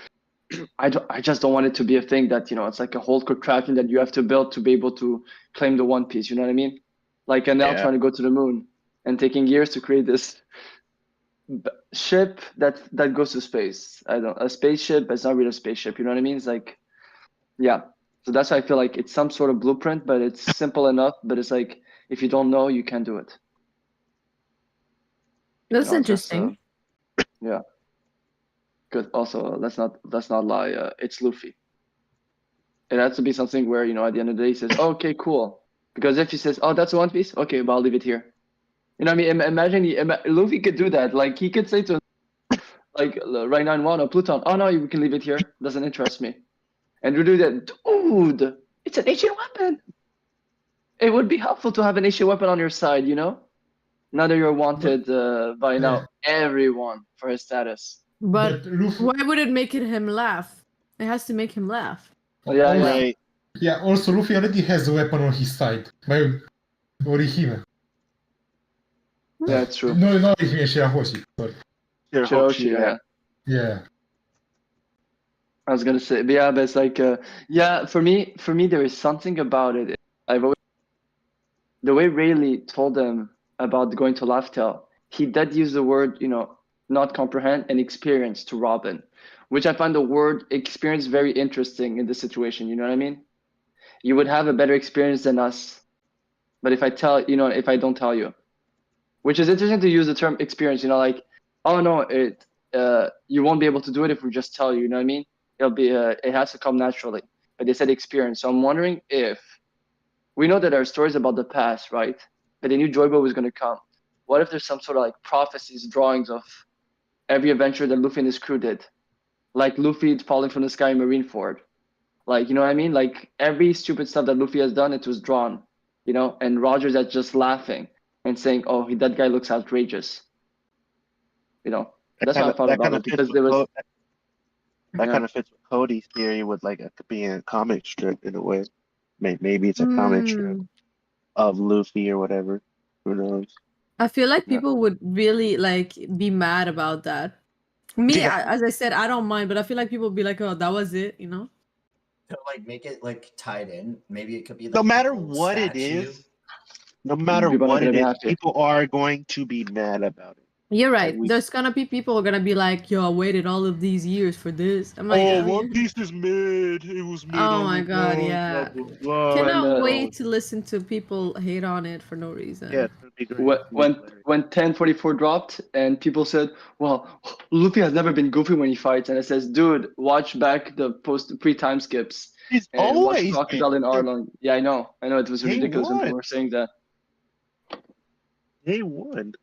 I just don't want it to be a thing that it's like a whole contraption that you have to build to be able to claim the One Piece. You know what I mean? Like Enel trying to go to the moon. and taking years to create this ship that goes to space. A spaceship, it's not really a spaceship. You know what I mean? It's like, yeah. So that's why I feel like it's some sort of blueprint, but it's simple enough. But it's like, if you don't know, you can't do it. That's You know, interesting. yeah. Good. Also, let's not lie. It's Luffy. It has to be something where, at the end of the day, he says, oh, okay, cool. Because if he says, oh, that's One Piece, okay, but I'll leave it here. You know what I mean? Imagine Luffy could do that. Like, he could say to, like, right 9-1 or Pluton, oh, no, we can leave it here. Doesn't interest me. And we do that. Dude, it's an ancient weapon. It would be helpful to have an ancient weapon on your side, Now that you're wanted by now everyone for his status. But Luffy, why would it make him laugh? It has to make him laugh. Yeah, yeah. Right. yeah, also Luffy already has a weapon on his side. By Orihime. Yeah, it's true. No, not Orihime, Shirahoshi. Sorry. Shirahoshi, yeah. Yeah. I was gonna say, but yeah, but it's like, yeah, for me, there is something about it. The way Rayleigh told them about going to Laugh Tale, he did use the word, not comprehend and experience to Robin, which I find the word experience very interesting in this situation. You know what I mean? You would have a better experience than us, but if I don't tell you, which is interesting to use the term experience. Like, oh no, you won't be able to do it if we just tell you. You know what I mean? It'll be it has to come naturally. But they said experience. So I'm wondering if we know that there are stories about the past, right? But they knew Joybo was going to come. What if there's some sort of like prophecies, drawings of every adventure that Luffy and his crew did? Like Luffy falling from the sky in Marineford. Like, you know what I mean? Like every stupid stuff that Luffy has done, it was drawn, and Roger's that's just laughing and saying, oh, that guy looks outrageous. That's how I thought about it because there was... That kind of fits with Cody's theory with like it could be a comic strip in a way. Maybe it's a comic strip of Luffy or whatever. Who knows? I feel like people would really be mad about that. Me, as I said, I don't mind, but I feel like people would be like, "Oh, that was it," To make it tied in, maybe it could be no matter what it is. No matter what it is, people are going to be mad about it. You're right. There's gonna be people who are gonna be like, "Yo, I waited all of these years for this." I'm like, One Piece is mid. It was mid. Oh my god, yeah. Cannot wait to listen to people hate on it for no reason. Yeah, when 1044 dropped and people said, "Well, Luffy has never been goofy when he fights," and it says, "Dude, watch back the pre-time skips." He's and always watch Crocodile and Arlong. Yeah, I know. It was ridiculous when people were saying that. They won.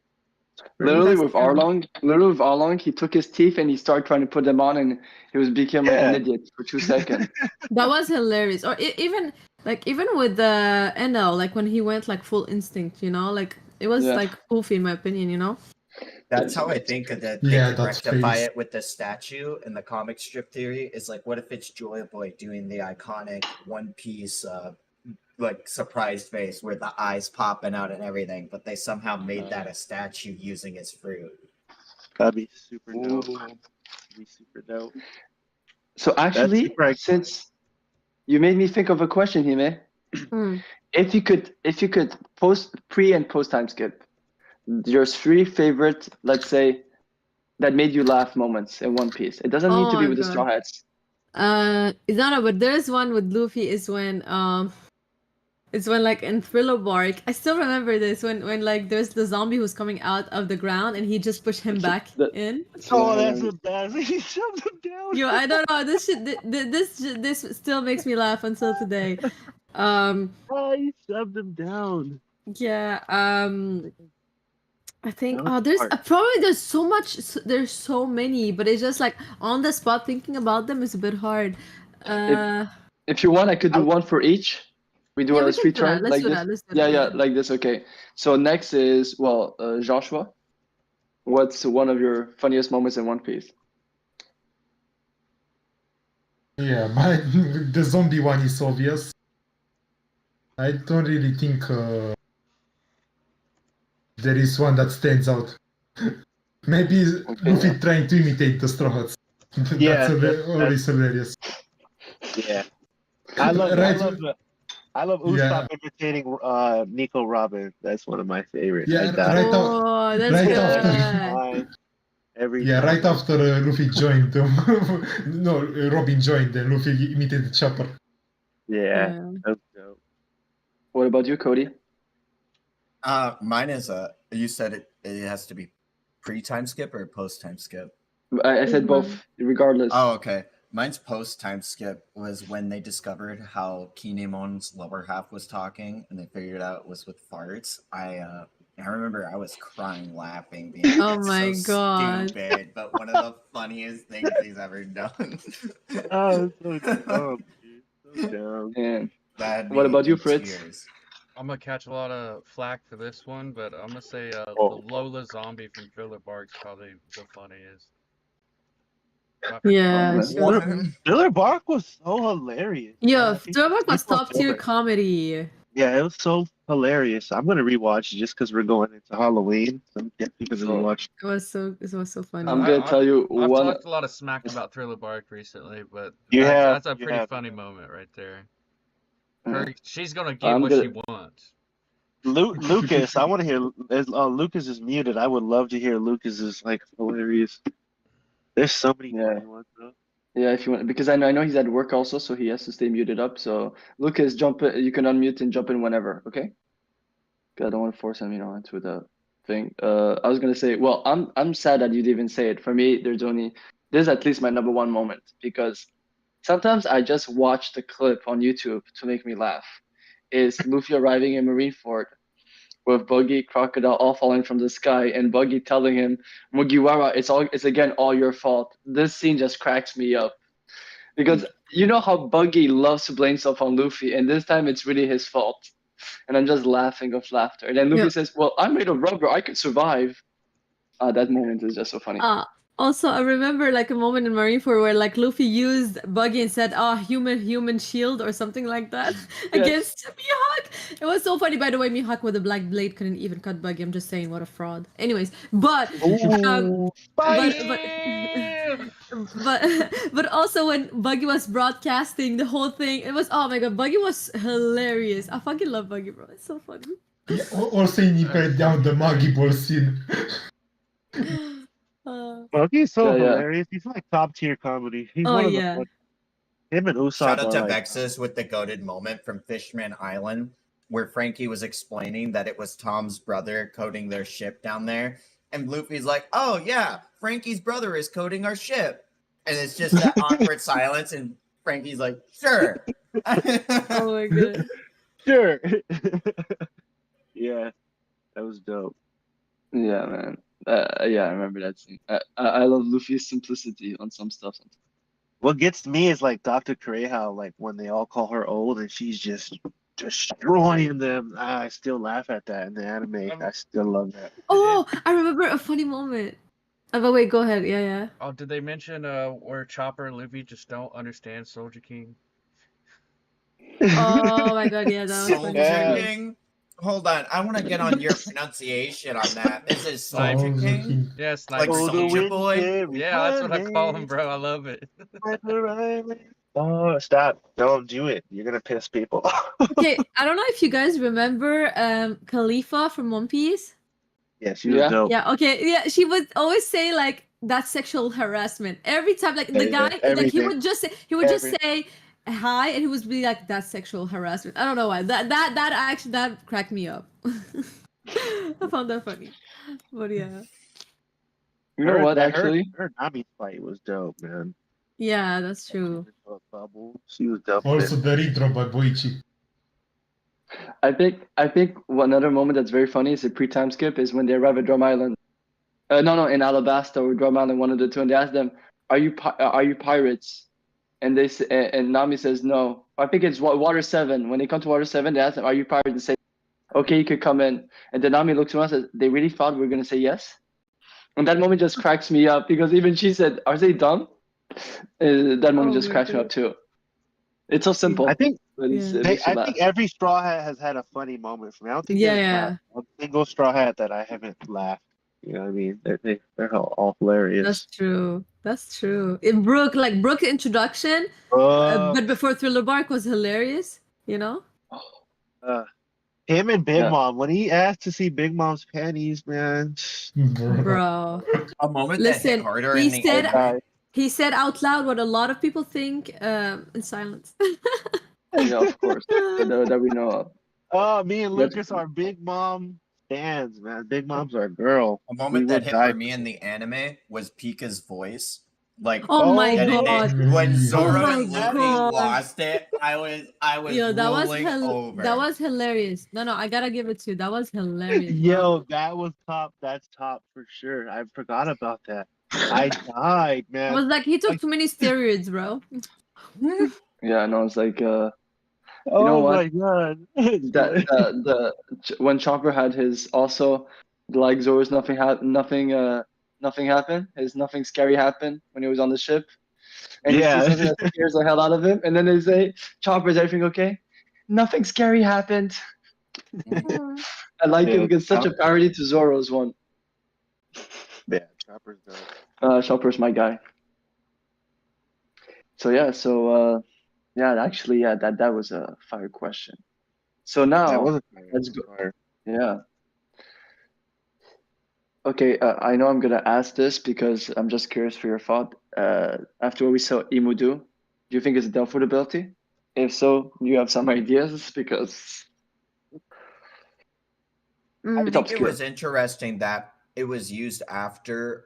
Literally with Arlong, he took his teeth and he started trying to put them on, and he became an idiot for 2 seconds. That was hilarious. Or even with the Enel, like when he went full instinct, it was goofy in my opinion, That's how I think that they could rectify it with the statue and the comic strip theory. Is like, what if it's Joy Boy doing the iconic One Piece surprised face where the eyes popping out and everything, but they somehow made that a statue using his fruit. That'd be super dope. So actually, since you made me think of a question, Hime, if you could post pre and post time skip your 3 favorite, let's say, that made you laugh moments in One Piece. It doesn't need to be with the Straw Hats. But there's one with Luffy is when it's when in Thriller Bark, I still remember this when there's the zombie who's coming out of the ground and he just pushed him back in. Oh, that's the best. He shoved him down. Yo, I don't know. This shit. This still makes me laugh until today. Oh, he shoved him down. Yeah. I think there's so much. There's so many, but it's just on the spot thinking about them is a bit hard. If you want, I could do one for each. We do a 3 turn like this. Yeah, like this. Okay. So next is Joshua. What's one of your funniest moments in One Piece? Yeah, the zombie one is obvious. I don't really think there is one that stands out. Maybe Luffy trying to imitate the Straw Hats. Yeah, that's always hilarious. Yeah, I love I love Yeah. Usopp imitating Nico Robin. That's one of my favorites. Yeah, I died. right off. Oh, that's Right good. after. Fine. Every Yeah, time. right after Luffy joined. No, Robin joined, and Luffy imitated Chopper. Yeah. Yeah. That's dope. What about you, Cody? Mine is you said it has to be pre-time skip or post-time skip. I said both, regardless. Oh, okay. Mine's post-time skip was when they discovered how Kinemon's lower half was talking, and they figured out it was with farts. I remember I was crying laughing, being Oh it's my so God. stupid, but one of the funniest things he's ever done. Oh, it's so dumb, dude. So dumb. And That what about you, in Fritz? tears. I'm gonna catch a lot of flack for this one, but I'm gonna say the Oh. Lola zombie from Thriller Bark's probably the funniest. My Yeah, man. she was What? funny. Thriller Bark was so hilarious. Yeah, I think Thriller Bark was people top tier forget. comedy. Yeah, it was so hilarious. I'm gonna rewatch it just because we're going into Halloween. So I'm definitely gonna So- rewatch. It was so funny. I'm gonna tell you I've one. talked a lot of smack about Thriller Bark recently, but You have, that's a you pretty have. funny moment right there. Uh, She's gonna get I'm what gonna- she wants. Lucas, I want to hear. Lucas is muted. I would love to hear Lucas's like hilarious. There's so many Yeah. funny ones though. Yeah, if you want, because I know he's at work also, so he has to stay muted up. So Lucas, jump in. You can unmute and jump in whenever, okay? 'Cause I don't want to force him, into the thing. I was gonna say, well, I'm sad that you didn't even say it. For me, there's at least my number one moment because sometimes I just watch the clip on YouTube to make me laugh. Is Luffy arriving in Marineford with Buggy, Crocodile all falling from the sky, and Buggy telling him, Mugiwara, it's again all your fault. This scene just cracks me up. Because you know how Buggy loves to blame stuff on Luffy, and this time it's really his fault. And I'm just laughing of laughter. And then Luffy Yeah. says, well, I'm made of rubber, I could survive. That moment is just so funny. Also, I remember like a moment in Marineford where like Luffy used Buggy and said, human shield or something like that against Mihawk. It was so funny. By the way, Mihawk with a black blade couldn't even cut Buggy. I'm just saying, what a fraud. Anyways, but but also when Buggy was broadcasting the whole thing, it was, oh my God, Buggy was hilarious. I fucking love Buggy, bro. It's so funny. Yeah, also in Impel Down, the Muggy Ball scene. He's so Yeah. hilarious. He's like top tier comedy. He's Oh, one of yeah. the him and Usopp Shout out are to like, Vexus with the goated moment from Fishman Island, where Frankie was explaining that it was Tom's brother coding their ship down there. And Luffy's like, oh, yeah, Frankie's brother is coding our ship. And it's just that awkward silence. And Frankie's like, sure. Oh my God. sure. Yeah, that was dope. Yeah, man. Yeah, I remember that scene. I love Luffy's simplicity on some stuff. What gets me is like Dr. Kureha, like when they all call her old and she's just destroying them. I still laugh at that in the anime. I still love that. Oh, I remember a funny moment. But wait, go ahead. Yeah. Oh, did they mention where Chopper and Luffy just don't understand Soldier King? Oh my God, yeah, that was Soldier funny. Yeah. King? Hold on. I want to get on your pronunciation on that. This is Soldier Soldier King? Yeah, Like Sniper. Soldier Boy? Yeah, that's what I call him, bro. I love it. Oh, stop. Don't do it. You're going to piss people off. Okay, I don't know if you guys remember Khalifa from One Piece. Yeah, she was Yeah. dope. Yeah, okay. Yeah, she would always say like that's sexual harassment. Every time like the guy like he Everything. would just say hi and he would be like that's sexual harassment. I don't know why. That cracked me up. I found that funny. But yeah. You know what, actually? Her Nami fight was dope, man. Yeah, that's true. Bubble. She was dope. Also the retro by Boichi. I think another moment that's very funny is a pre-time skip is when they arrive at Drum Island. In Alabasta or Drum Island, one of the two, and they ask them, "Are you pirates?" And they say, and Nami says no. I think it's Water 7. When they come to Water 7, they ask them, "Are you pirates?" And say, "Okay, you could come in." And then Nami looks around and says, "They really thought we were gonna say yes?" And that moment just cracks me up because even she said, "Are they dumb?" That moment just my cracks me God. up too. It's so simple. I think but Yeah. it makes you I laugh. think every Straw Hat has had a funny moment for me. I don't think Yeah, there's yeah. not a single Straw Hat that I haven't laughed. You know what I mean? They're all hilarious. That's true. That's true. In Brooke's introduction, Oh, but before Thriller Bark was hilarious, you know? Him and Big Yeah. Mom. When he asked to see Big Mom's panties, man. Bro. A moment that hit Listen, harder he in the said anime. he said out loud what a lot of people think in silence. Yeah, of course. That we know of. Oh, me and That's- Lucas are Big Mom fans, man. Big Mom's our girl. A We moment will that hit die for me in the anime was Pika's voice. Like Oh my that god. when Oh Zoro my and Luffy god. lost it, I was Yo, rolling over. that was hilarious. No, I gotta give it to you. That was hilarious, bro. Yo, that was top. That's top for sure. I forgot about that. I died, I man. was like, he took Like, too many steroids, bro. Yeah, no, it's like know oh what? my god. It's great. When Chopper had his also like Zoro's nothing happened. His nothing scary happened when he was on the ship. And he sees Yeah. something that scares the hell out of him, and then they say, Chopper, is everything okay? Nothing scary happened. I like it Yeah, because it's such a parody to Zoro's one. yeah, Chopper's dope. Chopper's my guy. So actually, that was a fire question. So now That was let's go. Yeah. Okay, I know I'm gonna ask this because I'm just curious for your thought. After what we saw Imu do you think it's a Delphoid ability? If so, do you have some ideas? Because I it's think it obscure. was interesting that it was used after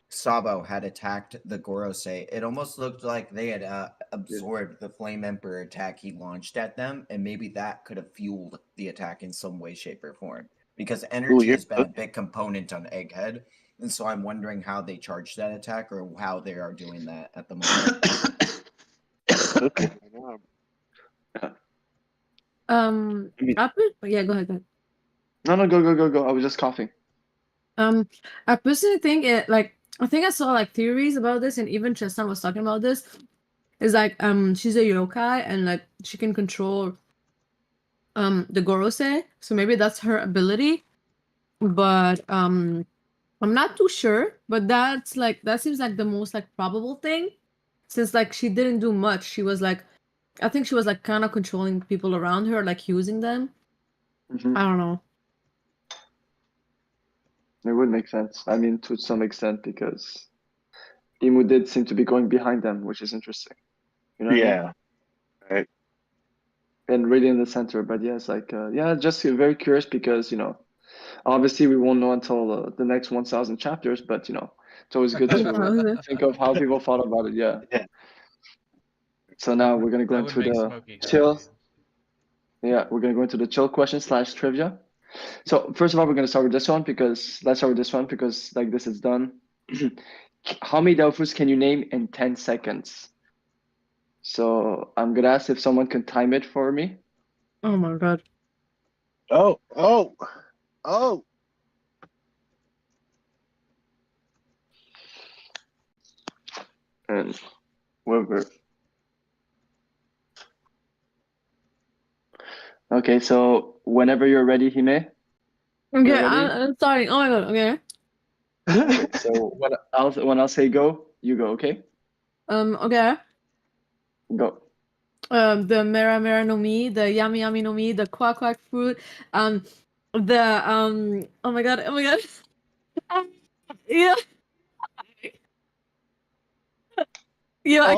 Sabo had attacked the Gorosei. It almost looked like they had absorbed the Flame Emperor attack he launched at them, and maybe that could have fueled the attack in some way, shape, or form. Because energy has been a big component on Egghead, and so I'm wondering how they charged that attack or how they are doing that at the moment. Yeah, go ahead. No, go. I was just coughing. I personally think I think I saw like theories about this, and even Chestnut was talking about this. Is like she's a yokai and like she can control the Gorosei, so maybe that's her ability. But I'm not too sure, but that seems like the most like probable thing, since like she didn't do much. She was like, I think she was like kind of controlling people around her, like using them. Mhm. I don't know. It would make sense. I mean, to some extent, because Imu did seem to be going behind them, which is interesting. You know what I mean? Yeah. Right. And really in the center. But yeah, it's like, just very curious because, obviously we won't know until the next 1,000 chapters, but, it's always good to think of how people thought about it. Yeah. Yeah. So now we're going to go That would into make the Smokey chill. happy. Yeah, we're going to go into the chill question / trivia. So first of all, we're going to start with this one because like this is done. How many Delphus can you name in 10 seconds? So I'm going to ask if someone can time it for me. Oh my god. Oh. And whoever. Okay, so whenever you're ready, Hime. Okay, ready? I'm starting. Oh my god. Okay. Okay, so when I'll say go, you go. Okay. Okay. Go. The Mera Mera no Mi, the Yami Yami no Mi, the Quack Quack fruit, the oh my god. Yeah. Yeah, I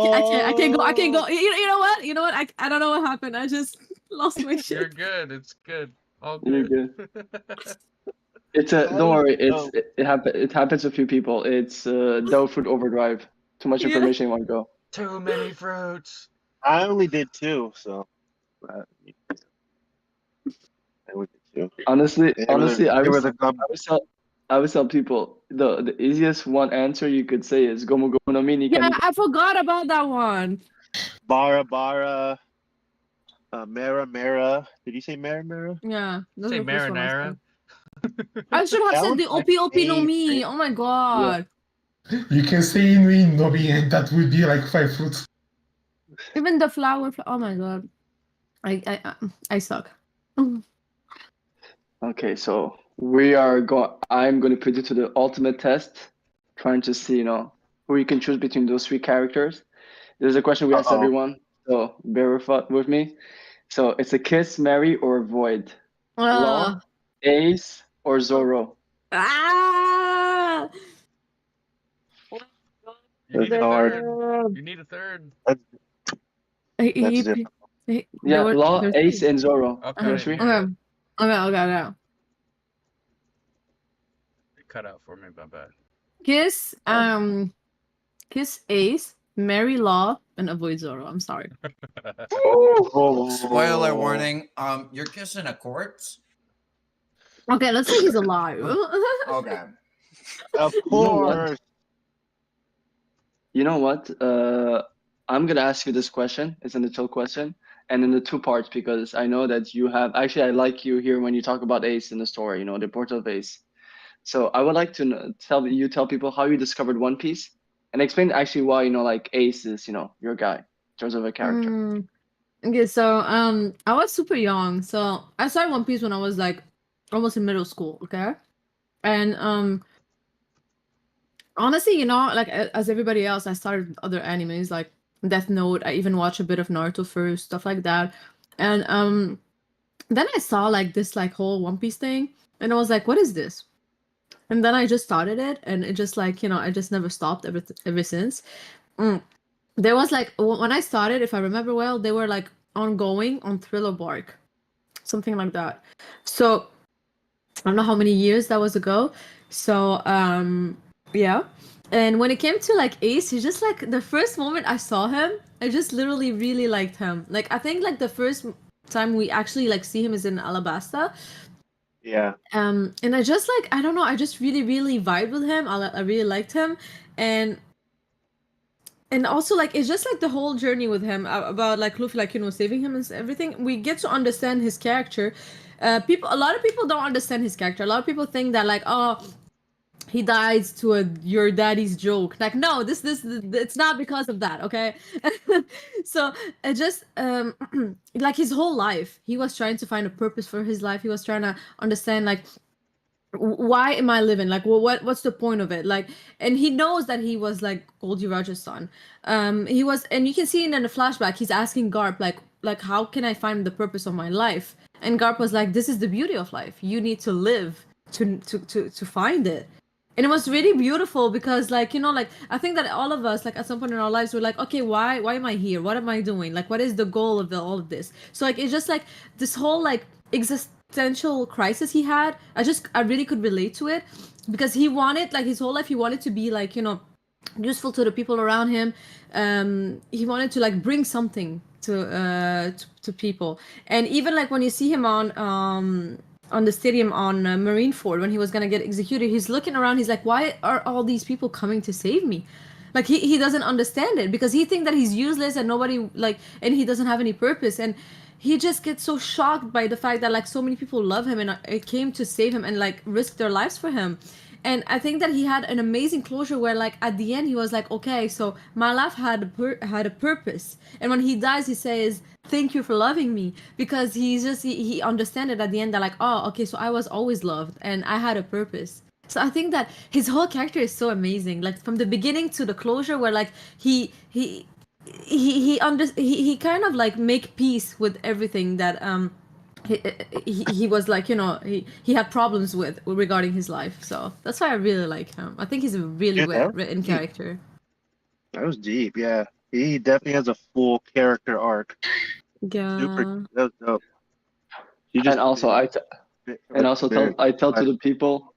can't go. You know what? I don't know what happened. I just lost my shit. You're good. It's good. All You're good. It's don't worry. It happens to a few people. It's Dough Fruit Overdrive. Too much information in one go. Too many fruits. I only did 2, so. I only did 2. Honestly, I was a gum. always tell people the easiest one answer you could say is Gomu Gomu no Mi ni Yeah, Kani. I forgot about that one. Bara, Mara. Did you say Mara? Yeah, that's Say the first one I marinara. said. I should have That said was the my OP no Mi. favorite. Oh my god. You can say in Nobi, and that would be like 5 fruits. Even the flower. Oh my god. I suck. Okay, so I'm going to put you to the ultimate test, trying to see who you can choose between those 3 characters. There's a question we asked everyone, so bear with me. So it's a kiss, marry, or avoid. Law, Uh, Ace, or Zoro. ah! You need a hard. third. You need a third. He, That's he, it. Yeah, Law, there's Ace, three. and Zoro. Okay. There's three. Yeah. Okay. It cut out for me. My bad. Kiss, kiss Ace, marry Law, and avoid Zoro. I'm sorry. Spoiler warning. You're kissing a corpse. Okay, let's say he's alive. Okay. Of You know what? course. You know what? I'm gonna ask you this question. It's an chill question, and in the two parts because I know that you have. Actually, I like you here when you talk about Ace in the story. You know, the portal of Ace. So I would like to tell people how you discovered One Piece, and explain actually why like Ace is your guy in terms of a character. Okay, so I was super young, so I started One Piece when I was like almost in middle school. Okay, and honestly, like as everybody else, I started other animes like Death Note. I even watched a bit of Naruto first, stuff like that, and then I saw like this like whole One Piece thing, and I was like, what is this? And then I just started it, and it just like I just never stopped ever since. There was like when I started, if I remember well, they were like ongoing on Thriller Bark, something like that. So I don't know how many years that was ago. So yeah. And when it came to like Ace, he's just like the first moment I saw him, I just literally really liked him. Like I think like the first time we actually like see him is in Alabasta. Yeah. And I just like I don't know, I just really really vibed with him. I really liked him, and also like it's just like the whole journey with him about like Luffy like saving him and everything. We get to understand his character. A lot of people don't understand his character. A lot of people think that like, oh, he dies to your daddy's joke. Like no, this it's not because of that, okay? So it just like his whole life he was trying to find a purpose for his life. He was trying to understand like why am I living? Like, well, what's the point of it? Like, and he knows that he was like Goldie Roger's son. He was, and you can see it in the flashback. He's asking Garp like, how can I find the purpose of my life? And Garp was like, this is the beauty of life. You need to live to find it. And it was really beautiful because like like I think that all of us like at some point in our lives we're like, okay, why am I here? What am I doing? Like, what is the goal of all of this? So like it's just like this whole like existential crisis he had. I really could relate to it because he wanted like his whole life he wanted to be like useful to the people around him. He wanted to like bring something to people. And even like when you see him on the stadium on Marineford when he was gonna get executed, he's looking around, he's like, why are all these people coming to save me? Like he doesn't understand it because he thinks that he's useless and nobody like, and he doesn't have any purpose. And he just gets so shocked by the fact that like so many people love him and it came to save him and like risk their lives for him. And I think that he had an amazing closure where like at the end he was like, okay, so my life had a purpose. And when he dies he says, thank you for loving me, because he understand it at the end that like, oh, okay, so I was always loved and I had a purpose. So I think that his whole character is so amazing, like from the beginning to the closure where like he kind of like make peace with everything that he was like he had problems with regarding his life. So that's why I really like him. I think he's a really Yeah, well that was written deep. character. That was deep. Yeah. He definitely has a full character arc. Super. Yeah. That was dope. You just And also I tell to the people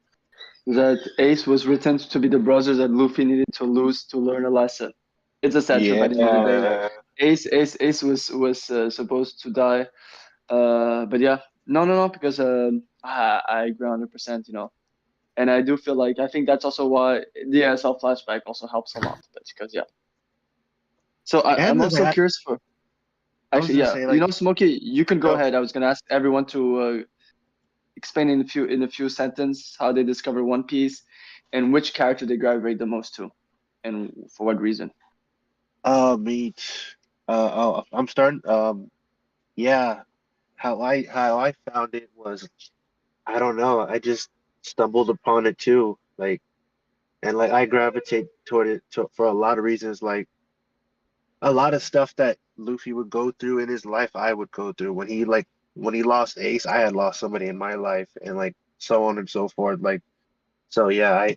that Ace was written to be the brothers that Luffy needed to lose to learn a lesson. It's a sad truth at the end of the day. Like Ace was supposed to die, but yeah, no, because I agree 100%. And I do feel like I think that's also why the ASL flashback also helps a lot. That's because yeah. So I'm also curious for. Actually, yeah, say, like, Smokey, you can go Go. ahead. I was gonna ask everyone to explain in a few sentences how they discover One Piece and which character they gravitate the most to, and for what reason. Me. I'm starting. Yeah. How I found it was, I don't know. I just stumbled upon it too. Like, and like I gravitate toward it for a lot of reasons. Like, a lot of stuff that Luffy would go through in his life, I would go through. When he lost Ace, I had lost somebody in my life, and like so on and so forth. Like, so yeah,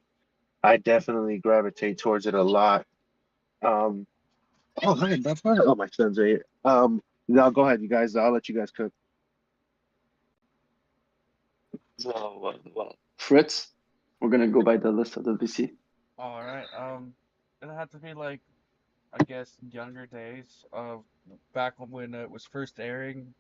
I definitely gravitate towards it a lot. Um, oh, hi, that's fine. Oh, my son's right here. Now go ahead, you guys. I'll let you guys cook. So, well, Fritz, we're gonna go by the list of the VC. All right. It had to be like, I guess, younger days of back when it was first airing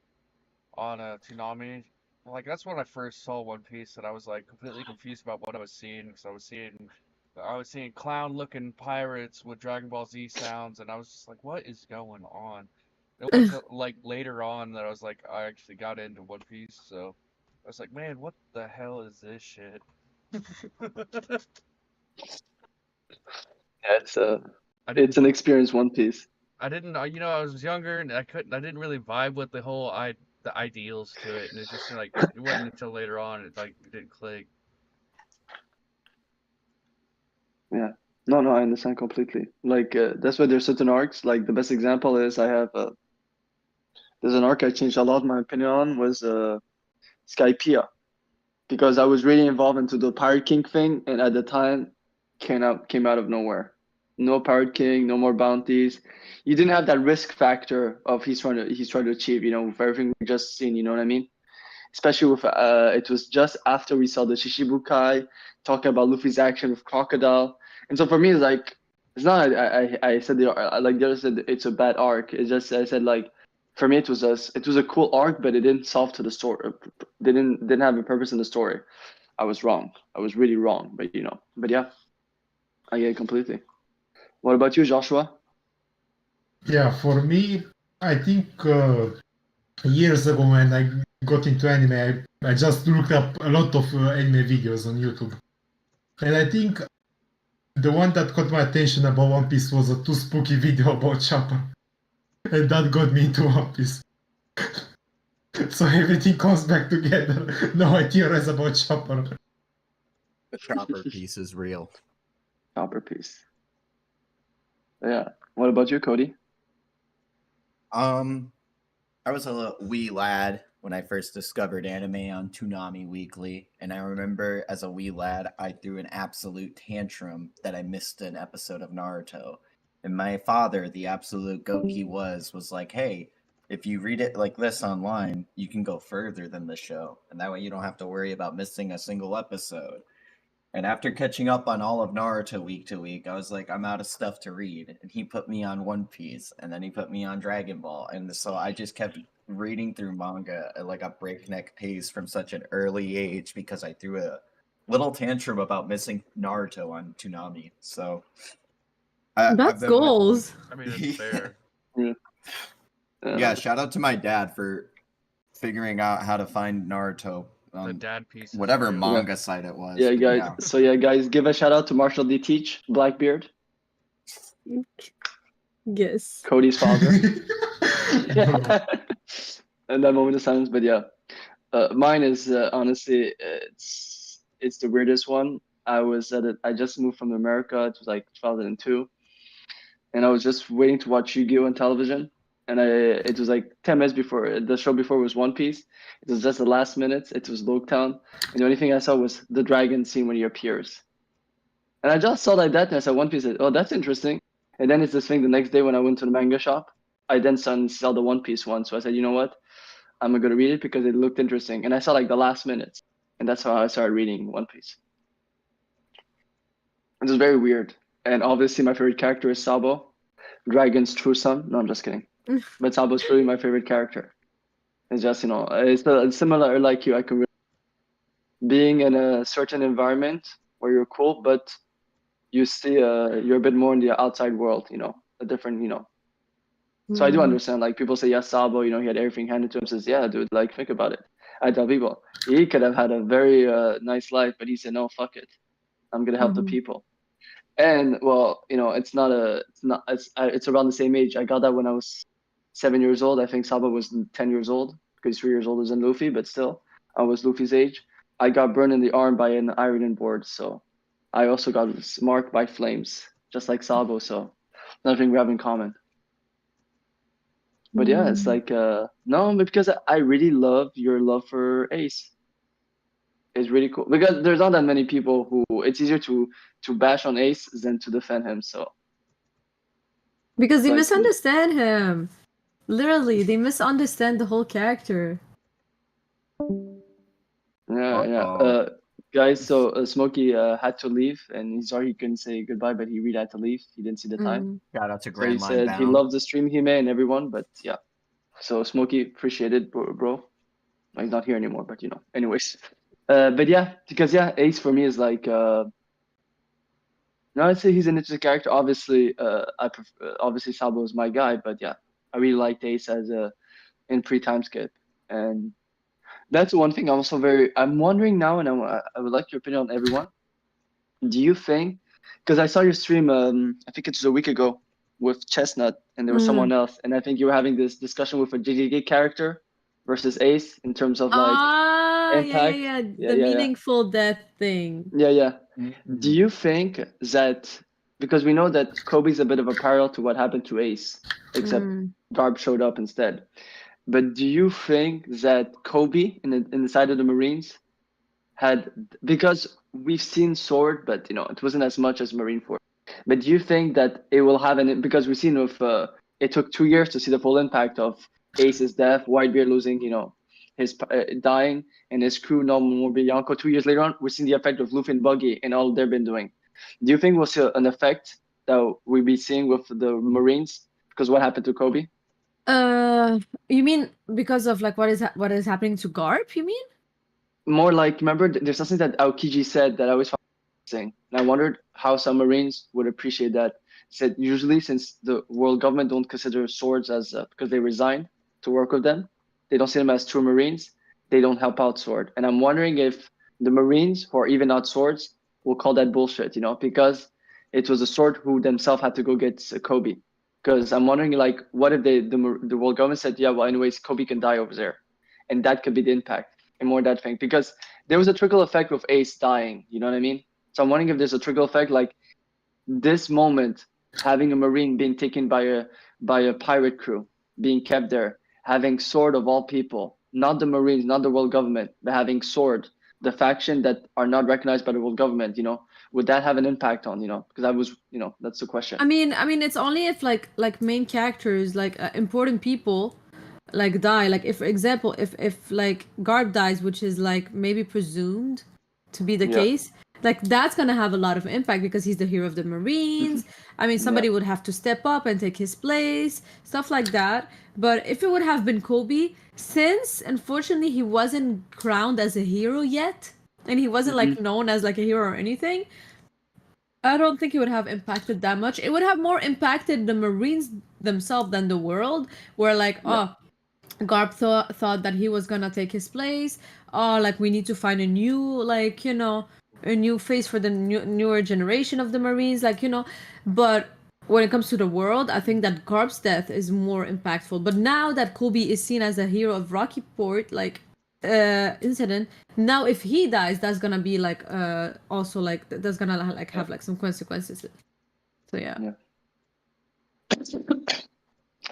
on Toonami. Like that's when I first saw One Piece, and I was like completely confused about what I was seeing because I was seeing clown-looking pirates with Dragon Ball Z sounds, and I was just like, what is going on? It wasn't like later on that I was like, I actually got into One Piece, so I was like, man, what the hell is this shit? Yeah, it's I didn't, an experience, One Piece. I didn't, I was younger and I didn't really vibe with the ideals to it, and it's just like it wasn't until later on it didn't click. Yeah. No, I understand completely. Like that's why there's certain arcs. Like the best example is there's an arc I changed a lot my opinion on was Skypiea, because I was really involved into the Pirate King thing, and at the time came out of nowhere. No Pirate King, no more bounties. You didn't have that risk factor of he's trying to achieve, with everything we just seen, you know what I mean? Especially with it was just after we saw the Shishibukai talking about Luffy's action with Crocodile. And so for me it's like it's not I said like the other said it's a bad arc. It's just I said like for me it was a cool arc, but it didn't solve to the story. Didn't have a purpose in the story. I was wrong. I was really wrong, but yeah, I get it completely. What about you, Joshua? Yeah, for me, I think years ago when I got into anime, I just looked up a lot of anime videos on YouTube. And I think the one that caught my attention about One Piece was a too spooky video about Chopper. And that got me into One Piece. So everything comes back together. Now I theorize about Chopper. The chopper piece is real. Chopper piece. Yeah. What about you, Cody? I was a wee lad when I first discovered anime on Toonami Weekly, and I remember as a wee lad, I threw an absolute tantrum that I missed an episode of Naruto. And my father, the absolute goat he was like, hey, if you read it like this online, you can go further than the show. And that way you don't have to worry about missing a single episode. And after catching up on all of Naruto week to week, I was like, I'm out of stuff to read. And he put me on One Piece, and then he put me on Dragon Ball. And so I just kept reading through manga at like a breakneck pace from such an early age because I threw a little tantrum about missing Naruto on Toonami. So That's goals. I mean, it's fair. Yeah, shout out to my dad for figuring out how to find Naruto. The dad piece. Whatever manga site it was. Yeah, guys. Yeah. So yeah, guys, give a shout out to Marshall D. Teach, Blackbeard. Yes. Cody's father. And that moment of silence, but yeah, mine is honestly it's the weirdest one. I just moved from America. It was like 2002, and I was just waiting to watch Yu-Gi-Oh on television. And it was like 10 minutes before the show before was One Piece. It was just the last minutes. It was Loketown, and the only thing I saw was the dragon scene when he appears. And I just saw like that, and I said One Piece. Oh, that's interesting. And then it's this thing the next day when I went to the manga shop. I then saw the One Piece one, so I said, you know what, I'm gonna read it because it looked interesting. And I saw like the last minutes, and that's how I started reading One Piece. It was very weird. And obviously, my favorite character is Sabo, Dragon's true son. No, I'm just kidding. But Sabo's really my favorite character. It's just, it's similar like you. I can being in a certain environment where you're cool, but you see you're a bit more in the outside world, a different, So I do understand, like people say, yeah, Sabo, he had everything handed to him. Says, yeah, dude, like think about it. I tell people he could have had a very nice life, but he said, no, fuck it, I'm gonna help the people. And well, it's around the same age. I got that when I was 7 years old. I think Sabo was 10 years old because 3 years older than Luffy, but still, I was Luffy's age. I got burned in the arm by an ironing board, so I also got marked by flames, just like Sabo. So nothing we have in common. But yeah, it's like no, but because I really love your love for Ace. It's really cool because there's not that many people who it's easier to bash on Ace than to defend him. So Because they like misunderstand him. Literally, they misunderstand the whole character. yeah. Uh-oh. Guys, so Smokey had to leave, and he's sorry he couldn't say goodbye, but he really had to leave. He didn't see the time, Mm. Shout out to so he Grand Line said he Bound. loved the stream, Hime and everyone. But yeah, so Smokey, appreciate it, bro. He's not here anymore, but you know. Anyways, but yeah, because yeah, Ace for me is like no, I'd say he's an interesting character. Obviously, obviously Sabo is my guy, but yeah, I really liked Ace as a in pre-time skip, and that's one thing. I'm wondering now, and I would like your opinion on everyone. Do you think? Because I saw your stream, I think it's a week ago with Chestnut, and there was someone else, and I think you were having this discussion with a JJK character versus Ace in terms of like Ah, impact. yeah. Yeah, The yeah, yeah, meaningful death thing. yeah, yeah. Do Mhm. you think that because we know that Kobe's a bit of a parallel to what happened to Ace, except Mm. Garb showed up instead. But do you think that Kobe in the side of the Marines had because we've seen Sword, but you know it wasn't as much as Marine Force. But do you think that it will have an because we've seen with it took 2 years to see the full impact of Ace's death, Whitebeard losing, you know, his dying, and his crew no more Bianco. 2 years later on, we've seen the effect of Luffy and Buggy and all they've been doing. Do you think we'll see an effect that we'll be seeing with the Marines because what happened to Kobe? You mean because of like what is happening to Garp, you mean? More like remember there's something that Aokiji said that I always found interesting, and I wondered how some Marines would appreciate that. Said usually since the world government don't consider swords as because they resigned to work with them, they don't see them as true Marines. They don't help out sword, and I'm wondering if the Marines who are even not swords will call that bullshit, you know, because it was a sword who themselves had to go get Kobe. Because I'm wondering like what if the world government said yeah well anyways Kobe can die over there, and that could be the impact and more that thing because there was a trickle effect with Ace dying. You know what I mean? So I'm wondering if there's a trickle effect like this moment, having a Marine being taken by a pirate crew, being kept there, having Sword of all people, not the Marines, not the world government, but having Sword, the faction that are not recognized by the world government. You know, would that have an impact on you know? Because I was you know that's the question. I mean, it's only if like main characters, like important people, like die. Like if, for example, if like Garb dies, which is like maybe presumed to be the Yeah. case, like that's gonna have a lot of impact because he's the hero of the Marines. I mean, Yeah. somebody would have to step up and take his place, stuff like that. But if it would have been Kobe, since unfortunately he wasn't crowned as a hero yet, and he wasn't like known as like a hero or anything, I don't think it would have impacted that much. It would have more impacted the Marines themselves than the world, where like, Yeah. oh, Garp thought that he was gonna take his place. Oh, like we need to find a new, like, you know, a new face for the newer generation of the Marines, like, you know. But when it comes to the world, I think that Garp's death is more impactful. But now that Kobe is seen as a hero of Rocky Port, like, incident, now if he dies, that's gonna be like, also like that's gonna like have like some consequences. So yeah.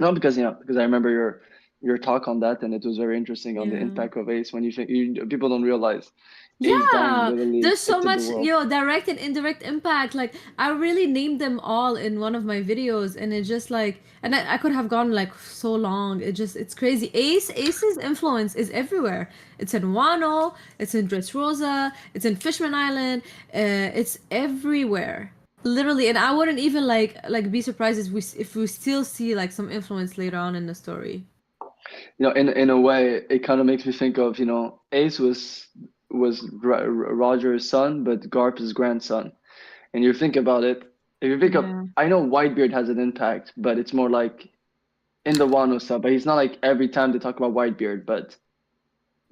No, because you know, because I remember your talk on that, and it was very interesting on the Yeah. impact of Ace. When you think people don't realize Ace dying Yeah, literally there's so affected much, the world. you know, direct and indirect impact. Like I really named them all in one of my videos, and it's just like, and I could have gone like so long. It's crazy. Ace's influence is everywhere. It's in Wano, it's in Dressrosa, it's in Fishman Island. It's everywhere, literally. And I wouldn't even like be surprised if we still see like some influence later on in the story. You know, in a way, it kind of makes me think of you know, Ace was Roger's son, but Garp his grandson. And you think about it, if you think of, Yeah. I know Whitebeard has an impact, but it's more like in the Wano stuff. But he's not like every time they talk about Whitebeard, but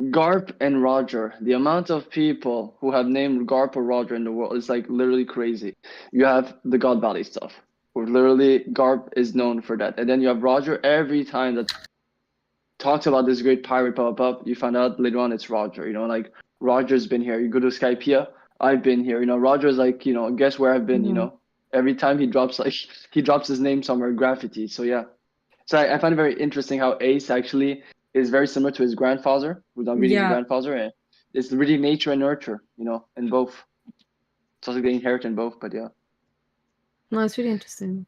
Garp and Roger, the amount of people who have named Garp or Roger in the world is like literally crazy. You have the God Valley stuff, where literally Garp is known for that. And then you have Roger every time that talks about this great pirate pop up, you find out later on it's Roger. You know, like Roger's been here. You go to Skypiea, I've been here. You know, Roger's like, you know, guess where I've been, you know. Every time he drops like he drops his name somewhere, graffiti. So yeah. So I find it very interesting how Ace actually is very similar to his grandfather, who's not reading his Yeah. grandfather. And it's really nature and nurture, in both. It's also they inherit in both, but yeah. No, it's really interesting.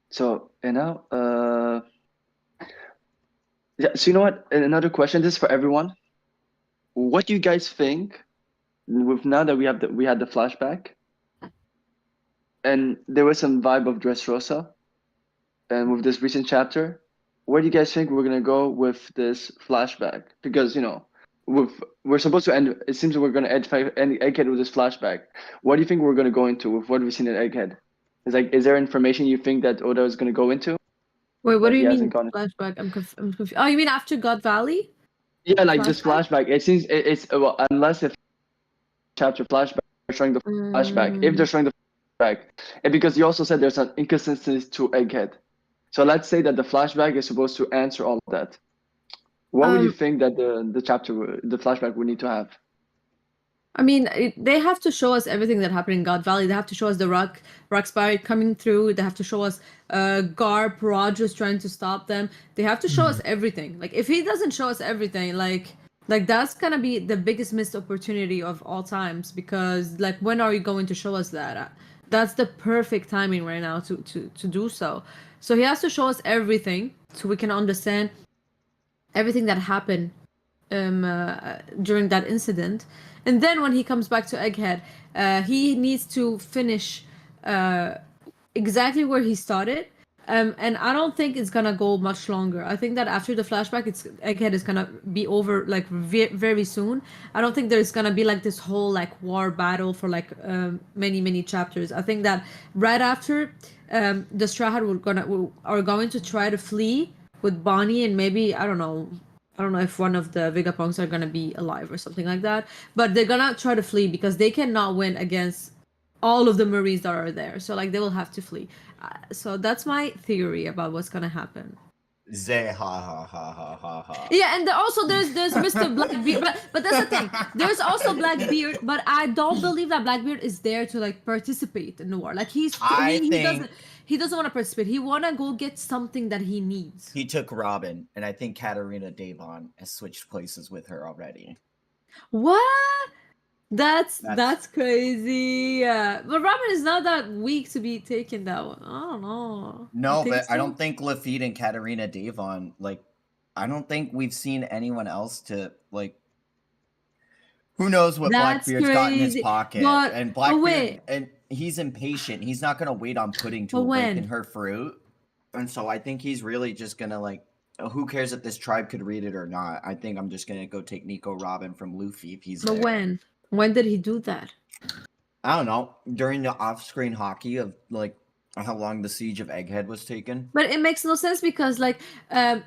So and now, yeah. So you know what? And another question. This is for everyone. What do you guys think? With now that we had the flashback, and there was some vibe of Dressrosa, and with this recent chapter, where do you guys think we're gonna go with this flashback? Because we're supposed to end. It seems we're gonna end Egghead with this flashback. What do you think we're gonna go into with what we've seen in Egghead? Is there information you think that Oda is gonna go into? Wait, what That do he you mean hasn't gone. flashback? I'm confused. Oh, you mean after God Valley? Yeah, like this Flashback? flashback. It seems it's well, unless if chapter flashback they're showing the flashback. If they're showing the flashback, and because you also said there's an inconsistency to Egghead. So let's say that the flashback is supposed to answer all of that. What would you think that the flashback would need to have? I mean, they have to show us everything that happened in God Valley. They have to show us the rock spirit coming through. They have to show us Garp, Rogers trying to stop them. They have to show us everything. Like if he doesn't show us everything, like that's gonna be the biggest missed opportunity of all times. Because like when are you going to show us that? That's the perfect timing right now to do so. So he has to show us everything so we can understand everything that happened during that incident. And then when he comes back to Egghead, he needs to finish exactly where he started. And I don't think it's gonna go much longer. I think that after the flashback, Egghead is gonna be over like very soon. I don't think there's gonna be like this whole like war battle for like many chapters. I think that right after the Straw Hat are going to try to flee with Bonnie, and maybe I don't know if one of the Vegapunks are gonna be alive or something like that. But they're gonna try to flee because they cannot win against all of the Marines that are there. So like they will have to flee. So that's my theory about what's gonna happen. Zay ha ha ha ha ha ha. Yeah, and also there's Mr. Blackbeard, but that's the thing. There's also Blackbeard, but I don't believe that Blackbeard is there to like participate in the war. Like he doesn't want to participate. He want to go get something that he needs. He took Robin, and I think Katarina Devon has switched places with her already. What? That's crazy. Yeah, but Robin is not that weak to be taken that one. I don't know. No, but I don't think Lafitte and Katarina Devon, like, I don't think we've seen anyone else to, like, who knows what Blackbeard's got in his pocket. And Blackbeard, and he's impatient. He's not going to wait on pudding to awaken her fruit. And so I think he's really just going to, like, who cares if this tribe could read it or not? I think I'm just going to go take Nico Robin from Luffy if he's there. But when did he do that? I don't know. During the off-screen hockey of, like, how long the siege of Egghead was taken. But it makes no sense because like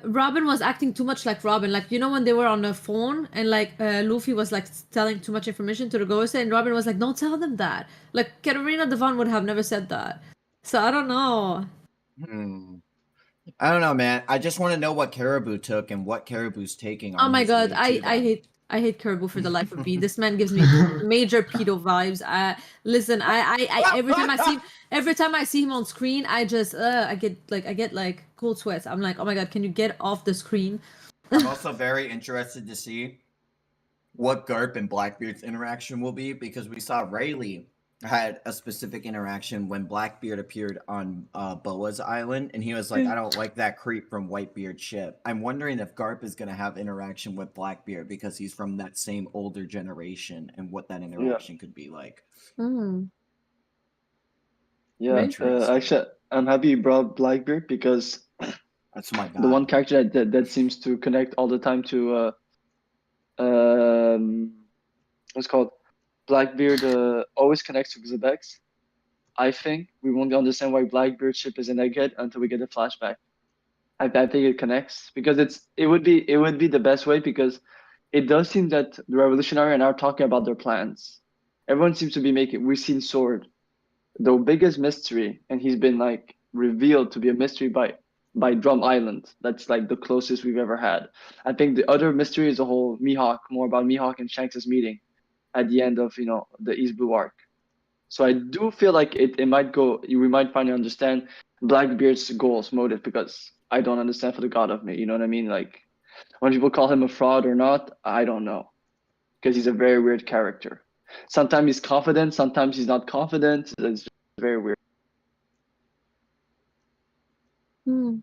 Robin was acting too much like Robin. Like when they were on the phone and like Luffy was like telling too much information to the ghost, and Robin was like, "Don't tell them that." Like Katarina Devon would have never said that. So I don't know. I don't know, man. I just want to know what Caribou took and what Caribou's taking. Oh my god, I hate Caribou for the life of me. This man gives me major pedo vibes. Listen, every time I see him on screen, I just I get like cold sweats. I'm like, oh my god, can you get off the screen? I'm also very interested to see what Garp and Blackbeard's interaction will be, because we saw Rayleigh had a specific interaction when Blackbeard appeared on Boa's island, and he was like, I don't like that creep from Whitebeard's ship. I'm wondering if Garp is going to have interaction with Blackbeard because he's from that same older generation, and what that interaction could be like. Yeah, actually, I'm happy you brought Blackbeard because that's my guy. The one character that seems to connect all the time to what's called Blackbeard always connects to Xebex. I think we won't understand why Blackbeard's ship is in Egghead until we get a flashback. I think it connects because it would be the best way, because it does seem that the Revolutionary are now talking about their plans. Everyone seems to be we've seen Sword, the biggest mystery, and he's been like revealed to be a mystery by Drum Island. That's like the closest we've ever had. I think the other mystery is the whole Mihawk, more about Mihawk and Shanks' meeting at the end of the East Blue arc. So I do feel like it might go. We might finally understand Blackbeard's goals, motive, because I don't understand for the God of me. You know what I mean? Like when people call him a fraud or not, I don't know, because he's a very weird character. Sometimes he's confident, sometimes he's not confident. It's just very weird. Hmm.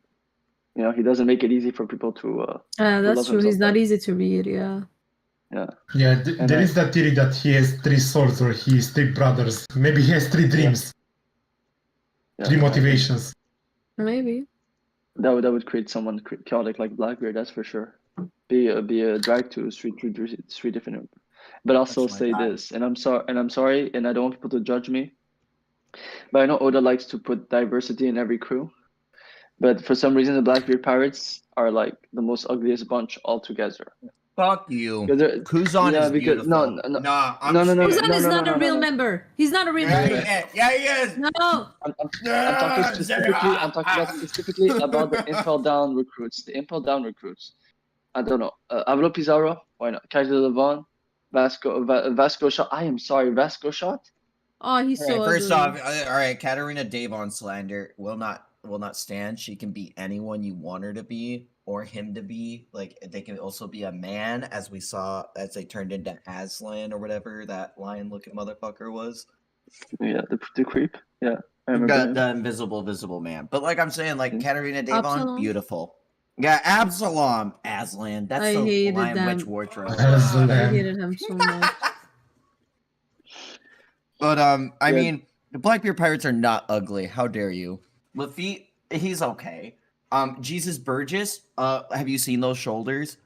You know, he doesn't make it easy for people to That's love true. him He's not sometimes. easy to read. Yeah. Yeah. Yeah, And there is that theory that he has 3 souls or he has 3 brothers. Maybe he has 3 dreams, yeah, 3 I think motivations. Maybe. that would create someone chaotic like Blackbeard, that's for sure. Be a drag to three different. But also That's my say guy. this, and I'm sorry, and I don't want people to judge me. But I know Oda likes to put diversity in every crew. But for some reason, the Blackbeard pirates are like the most ugliest bunch altogether. Fuck you. 'Cause they're- Kuzan yeah, is because beautiful. no, Nah, I'm no, no, no, shit. Kuzan is not a real member. He's not a real Yeah, member. yeah, he is. No. I'm talking specifically. I'm talking about specifically about the Impel Down recruits. The Impel Down recruits. I don't know. Avlo Pizarro. Why not? Kaiser Levon. Vasco Shot. I am sorry, Vasco Shot. Oh, he's All so right, first ugly. off, all right, Katarina Davon slander will not stand. She can be anyone you want her to be or him to be. Like they can also be a man, as we saw as they turned into Aslan or whatever that lion-looking motherfucker was. Yeah, the creep. Yeah, I remember. The invisible visible man. But like I'm saying, like Katarina Davon, Absalom? beautiful. Yeah, Absalom, Aslan. That's I the hated Lion them. Witch wardrobe. Aslan. I hated him so much. But I Yeah. mean, the Blackbeard pirates are not ugly. How dare you? Lafitte, he's okay. Jesus Burgess, have you seen those shoulders?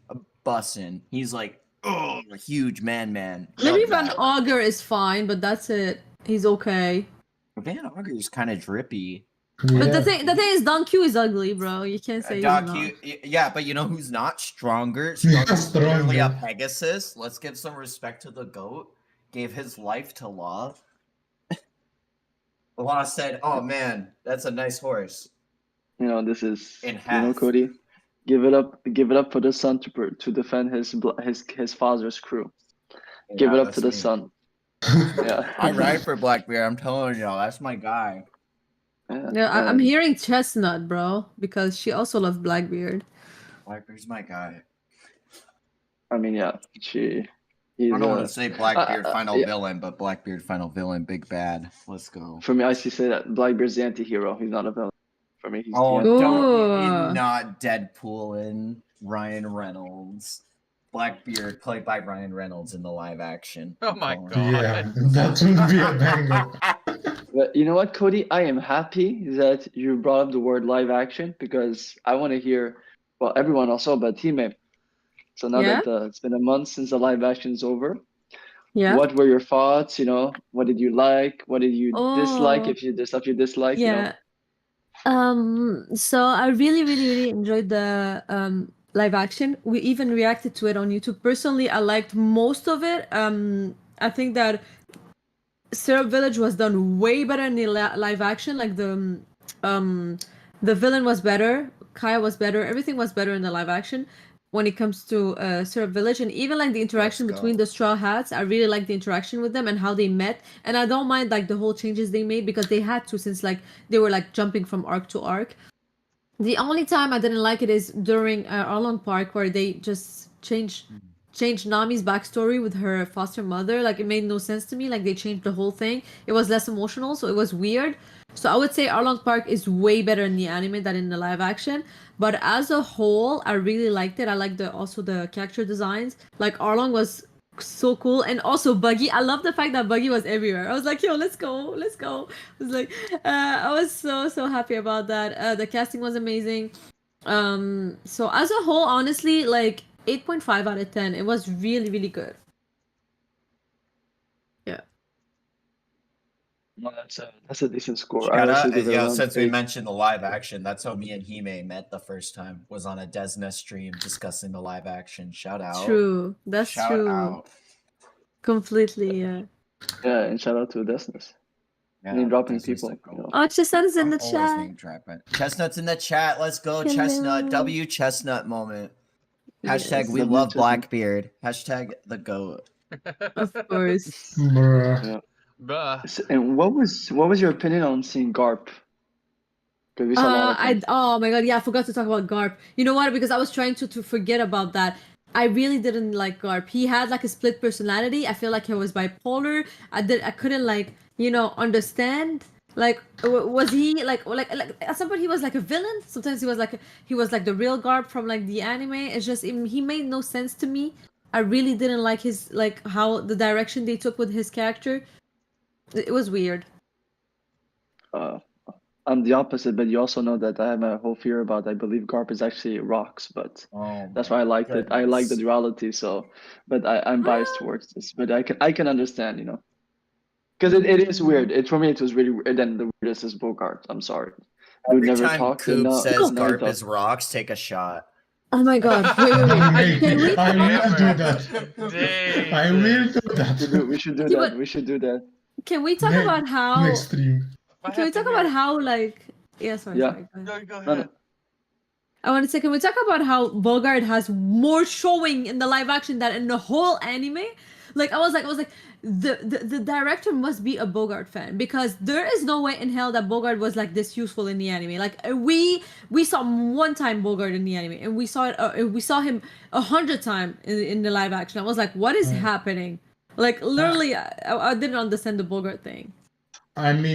Bussin'. He's like, oh, a huge man. Maybe Love Van that. Augur is fine, but that's it. He's okay. Van Auger's kind of drippy. But the Yeah. thing is, Don Q is ugly, bro. You can't say he's Doc, not. yeah, but you know who's not stronger? Stronger. Literally a Pegasus. Let's give some respect to the goat. Gave his life to Law. Law said, "Oh man, that's a nice horse." You know, this is In you know, half. Cody. Give it up for the son to defend his father's crew. Give it up to the son. Yeah. I ride for Blackbeard. I'm telling y'all, that's my guy. Yeah, I'm hearing Chestnut, bro, because she also loves Blackbeard. Blackbeard's my guy. I mean, yeah, I don't want to say Blackbeard final villain, but Blackbeard final villain, big bad. Let's go. For me, I say that Blackbeard's the anti-hero. He's not a villain. For me, he's Oh, the don't not Deadpool and Ryan Reynolds. Blackbeard played by Ryan Reynolds in the live action. Oh my god. Yeah, that would be a banger. But you know what, Cody? I am happy that you brought up the word live action because I want to hear, well, everyone also about Hime. So now Yeah? that it's been a month since the live action is over, Yeah. what were your thoughts? You know, what did you like? What did you dislike? Oh. If there's stuff you dislike, Yeah. you know. So I really enjoyed the live action. We even reacted to it on YouTube. Personally, I liked most of it. I think that Syrup Village was done way better in the live action. Like the villain was better, Kaya was better, everything was better in the live action when it comes to Syrup Village, and even like the interaction between the Straw Hats. I really like the interaction with them and how they met, and I don't mind like the whole changes they made because they had to, since like they were like jumping from arc to arc. The only time I didn't like it is during Arlong Park, where they just changed Nami's backstory with her foster mother. Like it made no sense to me. Like they changed the whole thing. It was less emotional, so it was weird. So I would say Arlong Park is way better in the anime than in the live action. But as a whole, I really liked it. I liked also the character designs. Like Arlong was so cool, and also Buggy. I love the fact that Buggy was everywhere. I was like, yo, let's go. I was like, I was so happy about that. The casting was amazing. So as a whole, honestly, like 8.5 out of 10. It was really good. Yeah. No, that's a decent score. Shout out, give it around since we 8. mentioned the live action, that's how me and Hime met the first time. Was on a Desna stream discussing the live action. Shout out. True. That's Shout true. out. Completely, yeah. Yeah, and shout out to Desnas. Yeah, Name dropping Desna's people. the You know. goat. Oh, Chestnut's in the Always chat. name dropping. Chestnut's in the chat. Let's go, Hello. Chestnut. W Chestnut moment. Hashtag Yes. we W love Chestnut. Blackbeard. Hashtag the goat. Of course. Bruh. Yeah. Bruh. And what was your opinion on seeing Garp? Because we saw a lot of things. Oh my god, yeah, I forgot to talk about Garp. You know what? Because I was trying to forget about that. I really didn't like Garp. He had like a split personality. I feel like he was bipolar. I couldn't like, understand. Like was he like at some point he was like a villain. Sometimes he was like the real Garp from like the anime. It's just he made no sense to me. I really didn't like his like how the direction they took with his character. It was weird. I'm the opposite, but you also know that I have a whole fear about. I believe Garp is actually rocks, but that's why I liked it. I like the duality. So, but I'm biased towards this. But I can understand, because it is weird. For me, it was really weird. And then the weirdest is Bogart. I'm sorry. Dude Every never time talked. Coop says now he Garp is talks. rocks, take a shot. Oh my god! Wait. Can we? I will do that. Dang. I will do that. We should do Yeah, that. but- We should do that. Can we talk about how? Next stream. Can we talk about how like? Yeah, sorry. Yeah. Sorry, go ahead. Go No, ahead. no. I want to say, can we talk about how Bogart has more showing in the live action than in the whole anime? Like I was like, the director must be a Bogart fan because there is no way in hell that Bogart was like this useful in the anime. Like we saw one time Bogart in the anime, and we saw him 100 times in the live action. I was like, what is happening? Like literally, I didn't understand the Bogart thing. I mean,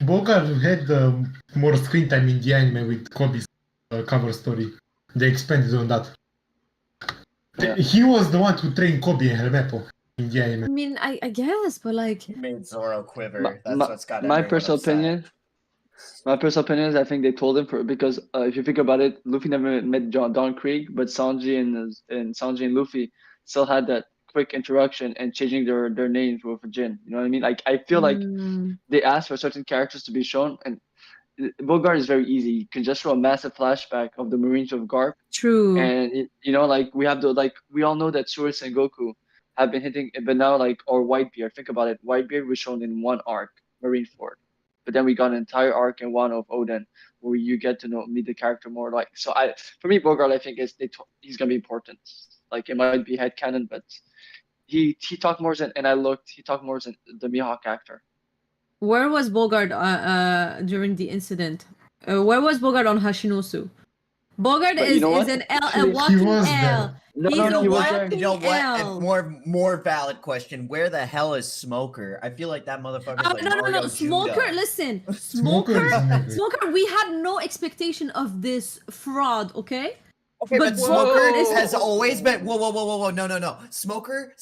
Bogart had more screen time in the anime with Kobe's cover story. They expanded on that. Yeah. He was the one to train Kobe and Helmeppo in the I anime. mean, I guess, but like, He made Zoro quiver. My- That's my- what's got my everyone personal upset. opinion. My personal opinion is I think they told him because if you think about it, Luffy never met Don Krieg, but Sanji and Luffy still had that quick interaction and changing their names with Jin. You know what I mean? Like I feel like they asked for certain characters to be shown, and Bogart is very easy. You can just show a massive flashback of the Marines of Garp, true. and like we have we all know that Surus and Goku have been hitting, but now or Whitebeard. Think about it. Whitebeard was shown in one arc, Marineford. But then we got an entire arc in one of Odin, where you get to meet the character more. For me, Bogart, I think he's gonna be important. Like it might be headcanon, but he talked more than, and he talked more than the Mihawk actor. Where was Bogart during the incident? Where was Bogart on Hashinosu? Bogart But you is know what? an L, a Actually, he walking was L. there. No, He's no, a no, he was there. walking You know what? L. More valid question. Where the hell is Smoker? I feel like that motherfucker's like No. Mario Smoker, Judah. listen. Smoker is never. Smoker, we had no expectation of this fraud, okay? Okay, But but Smoker Whoa. has always been whoa, no. Smoker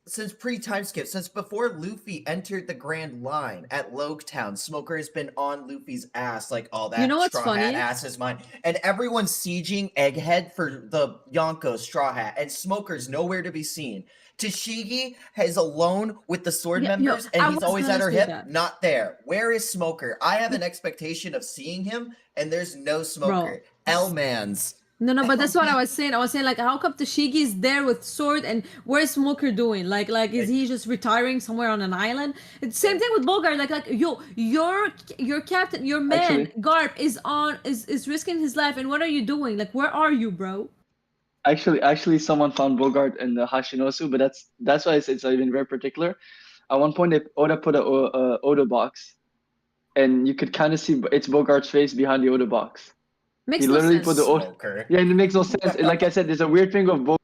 since pre-time skip, since before Luffy entered the Grand Line at Loguetown, Smoker has been on Luffy's ass like, oh, that You know what's Straw Hat funny? ass is mine. And everyone's sieging Egghead for the Yonko Straw Hat, and Smoker's nowhere to be seen. Tashigi is alone with the sword Yeah, members, I and he's was always gonna at her say hip, that. not there. Where is Smoker? I have an expectation of seeing him, and there's no Smoker. L-Mans. No, but that's what I was saying. I was saying, like, how come Tashigi is there with sword and where's Smoker doing? Like, is he just retiring somewhere on an island? It's same thing with Bogart. Like, yo, your captain, your man, Actually- Garp is risking his life, and what are you doing? Like, where are you, bro? Actually, someone found Bogart in the Hashinosu, but that's why it's even very particular. At one point, Oda put a Oda box, and you could kind of see it's Bogart's face behind the Oda box. Makes He no literally sense. put the Oda. Smoker. Yeah, and it makes no sense. Like I said, there's a weird thing of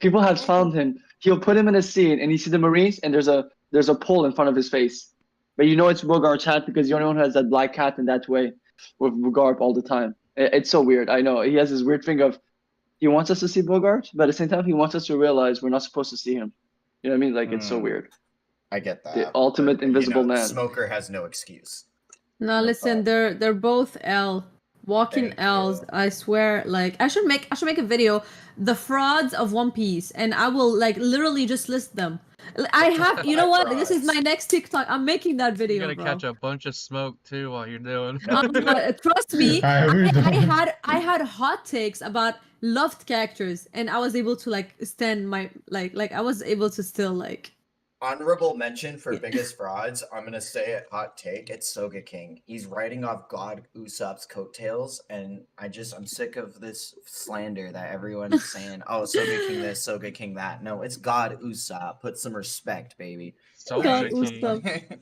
people have found him. He'll put him in a scene, and you see the Marines, and there's a pole in front of his face, but you know it's Bogart's hat because the only one who has that black hat in that way with Garp all the time. It's so weird. I know he has this weird thing of he wants us to see Bogart, but at the same time he wants us to realize we're not supposed to see him. You know what I mean? Like it's so weird. I get that. The ultimate but, invisible man. Smoker has no excuse. No, listen, they're both L. Walking Thank L's. you. I swear, like I should make a video, the frauds of One Piece, and I will like literally just list them. I have, you know what? This is my next TikTok. I'm making that You're video, gonna bro. catch a bunch of smoke too while you're doing. Trust me, I will do it. I had hot takes about loved characters, and I was able to like stand my like I was able to still like Honorable mention for biggest frauds. I'm gonna say it, hot take. It's Soga King. He's riding off God Usopp's coattails, and I'm sick of this slander that everyone's saying. Oh, Soga King this, Soga King that. No, it's God Usopp. Put some respect, baby. Soulja God, King. Usopp.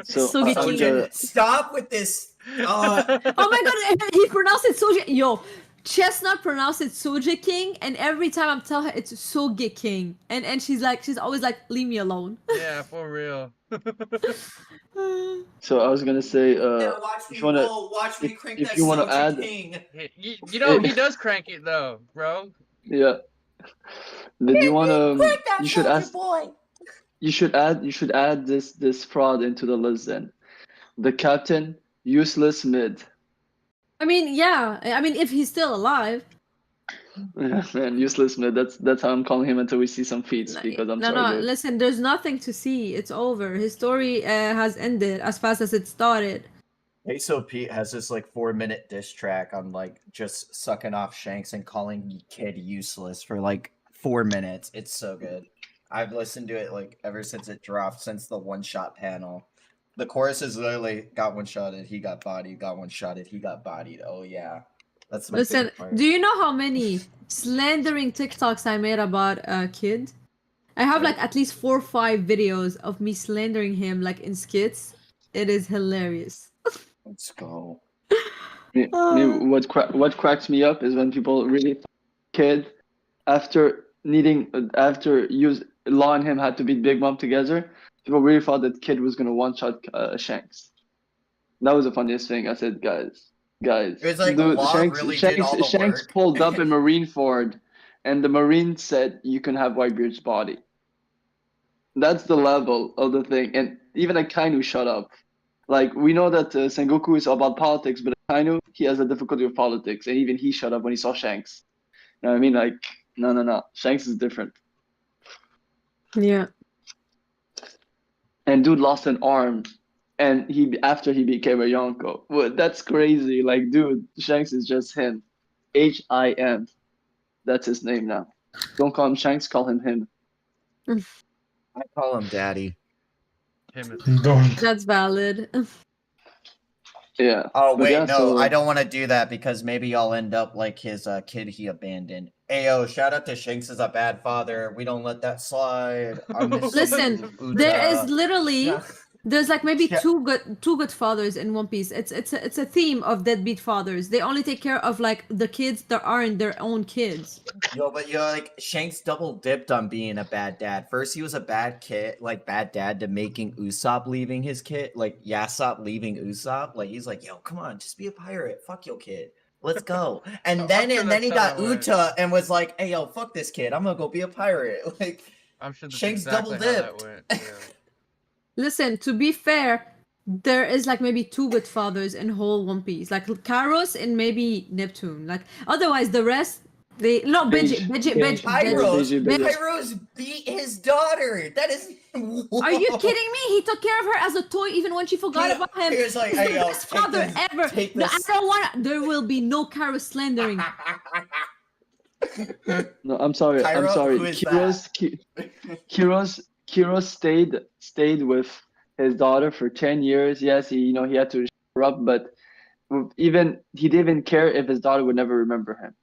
So Soga I'm King. gonna, Stop with this. Oh my god, he pronounced it Soja. Yo, Chestnut pronounced it Soja King, and every time I'm telling her it's Soge King, and she's always like, leave me alone. Yeah, for real. so I was gonna say, Watch me if you wanna, roll. Watch me crank if that you wanna Soga add, King. You know, he does crank it though, bro. yeah. Then you wanna, Crank that you should Soulja ask, boy. you should add this fraud into the list then. The captain, useless mid. I mean, yeah. I mean, if he's still alive. Yeah, man, useless mid. That's how I'm calling him until we see some feats. Because I'm sorry, No. dude. Listen, there's nothing to see. It's over. His story has ended as fast as it started. Queso Pete has this like 4-minute diss track on like just sucking off Shanks and calling Kid useless for like 4 minutes. It's so good. I've listened to it like ever since it dropped, since the one-shot panel. The chorus is literally got one-shotted, he got bodied, got one-shotted, he got bodied. Oh yeah. That's my Listen, favorite part. do you know how many slandering TikToks I made about Kid? I have like at least 4 or 5 videos of me slandering him like in skits. It is hilarious. Let's go. What cracks me up is when people really Kid after Law and him had to beat Big Mom together. People really thought that Kid was gonna one-shot Shanks. That was the funniest thing. I said, guys, It was like dude, Law really did all the Shanks work. pulled up in Marineford, and the Marine said, "You can have Whitebeard's body." That's the level of the thing, and even Akainu shut up. Like, we know that Sengoku is about politics, but Akainu, he has a difficulty with politics, and even he shut up when he saw Shanks. You know what I mean? Like, no. Shanks is different. Yeah. And dude lost an arm, and after he became a Yonko. Well, that's crazy. Like, dude, Shanks is just him. Him. That's his name now. Don't call him Shanks, call him him. I call him Daddy. Him is Don't. That's valid. Yeah. Oh But wait, yeah, no, so- I don't want to do that because maybe I'll end up like his kid he abandoned. Ayo, shout out to Shanks as a bad father. We don't let that slide. I miss Listen, you, there is Uta. literally Yeah. there's like maybe Yeah. two good fathers in One Piece. It's a theme of deadbeat fathers. They only take care of like the kids that aren't their own kids. Yo, but like Shanks double dipped on being a bad dad. First, he was a bad kid, like bad dad, to making Usopp leaving his kid, like Yasop leaving Usopp. Like he's like, yo, come on, just be a pirate. Fuck your kid. Let's go. And I'm then sure and then that's he how got that went. Uta and was like, hey yo, fuck this kid. I'm gonna go be a pirate. Like I'm sure that's Shanks exactly double how that dipped. went. Yeah. Listen, to be fair, there is like maybe 2 good fathers in whole One Piece, like Karos and maybe Neptune. Like otherwise, the rest Beji. Pyros beat his daughter. That is. Are you kidding me? He took care of her as a toy even when she forgot about him. He was like, He's hey, the yo, best take father this, ever. take No, I this. don't want. There will be no Karos slandering. No, I'm sorry. I'm Cairo, sorry. who is Kiros stayed with his daughter for 10 years. Yes, he had to her up, but even he didn't even care if his daughter would never remember him.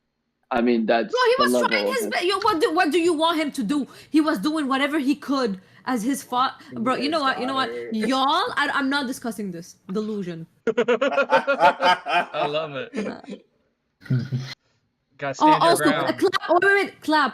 I mean, that's Bro, he the was level trying of his it. best. What do you want him to do? He was doing whatever he could as his father. Bro, you know what? Y'all, I'm not discussing this. Delusion. I love it. Gotta stand your Also, ground. Clap,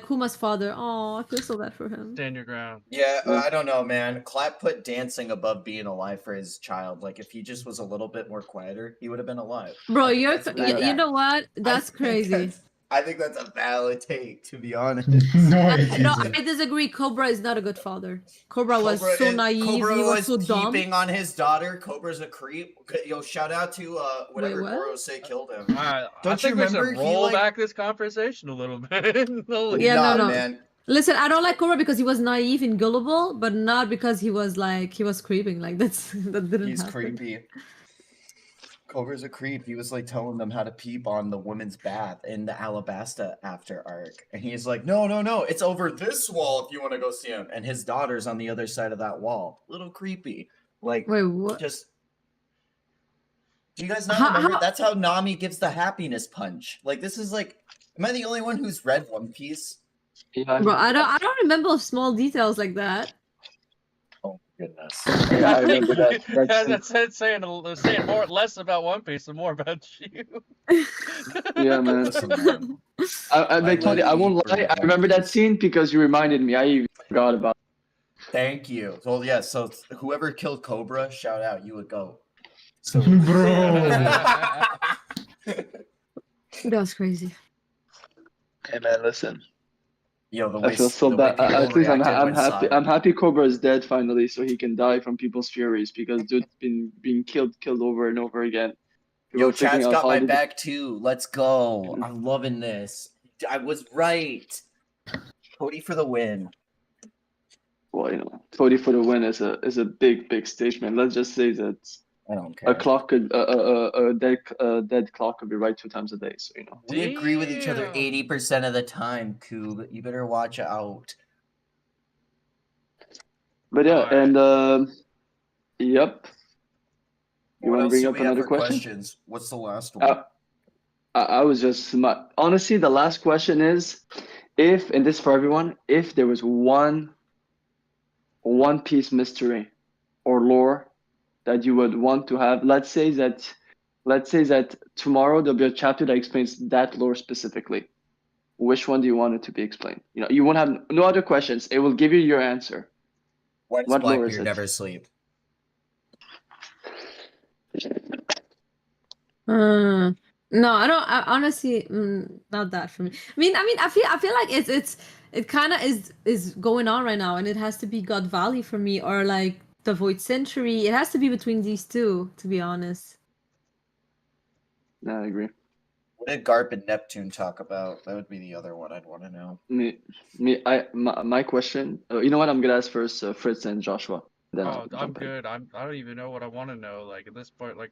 Kuma's father. Oh, I feel so bad for him. Stand your ground. Yeah, I don't know, man. Clap put dancing above being alive for his child. Like, if he just was a little bit more quieter, he would have been alive. Bro, I think that's a bad you know what? That's crazy. I think that's a valid take, to be honest. No, it No, isn't. I disagree. Cobra is not a good father. Cobra was so naive. Cobra He was was so dumb. peeping on his daughter. Cobra's a creep. Yo, shout out to whatever what? Goro say killed him. I Don't think you we should remember he, roll like- back this conversation a little bit. Holy Yeah, Nah, no. man. Listen, I don't like Cobra because he was naive and gullible, but not because he was creeping. Like that didn't He's happen. creepy. Cobra's a creep. He was like telling them how to peep on the women's bath in the Alabasta after arc. And he's like, no, it's over this wall if you want to go see him. And his daughter's on the other side of that wall. Little creepy. Like, Wait, what? just. Do you guys not remember? That's how Nami gives the happiness punch. Like, this is like. Am I the only one who's read One Piece? Yeah, Bro, I don't remember small details like that. Oh, goodness. yeah, I remember that. That's saying less about One Piece and more about you. Yeah, man. Listen, man. I won't lie. I remember that scene because you reminded me. I even forgot about it. Thank you. Well, yeah, so whoever killed Cobra, shout out, you would go. So, Bro. That's crazy. Hey, man, listen. yo, the I way feel so the way bad. At people least I'm reacted when happy. Sokka- I'm happy Cobra is dead finally, so he can die from people's furies because dude's been being killed over and over again. People Yo, are figuring chat's out got all my the- back too. Let's go. I'm loving this. I was right. Cody for the win. Well, you know, 40 for the win is a big statement. Let's just say that I don't care. a clock could a dead clock could be right 2 times a day. So you know. We agree with each other Damn. 80% of the time, Coob. You better watch out. But yeah, Alright. and yep. You What want to else bring do up we have another for question? questions? What's the last one? I was just honestly, the last question is, if, and this is for everyone, if there was one Piece mystery or lore that you would want to have, let's say that tomorrow there'll be a chapter that explains that lore specifically. Which one do you want it to be explained? You know, you won't have no other questions. It will give you your answer. Why does what lore is Blackbeard it? never sleep? No, I don't. Honestly, not that for me. I mean, I feel like it kind of is going on right now, and it has to be God Valley for me, or like the Void Century. It has to be between these two, to be honest. No, I agree. What did Garp and Neptune talk about? That would be the other one I'd want to know. My question. You know what? I'm gonna ask first, Fritz and Joshua. Then Oh, I'll I'm jump in. good. I don't even know what I want to know. Like at this point, like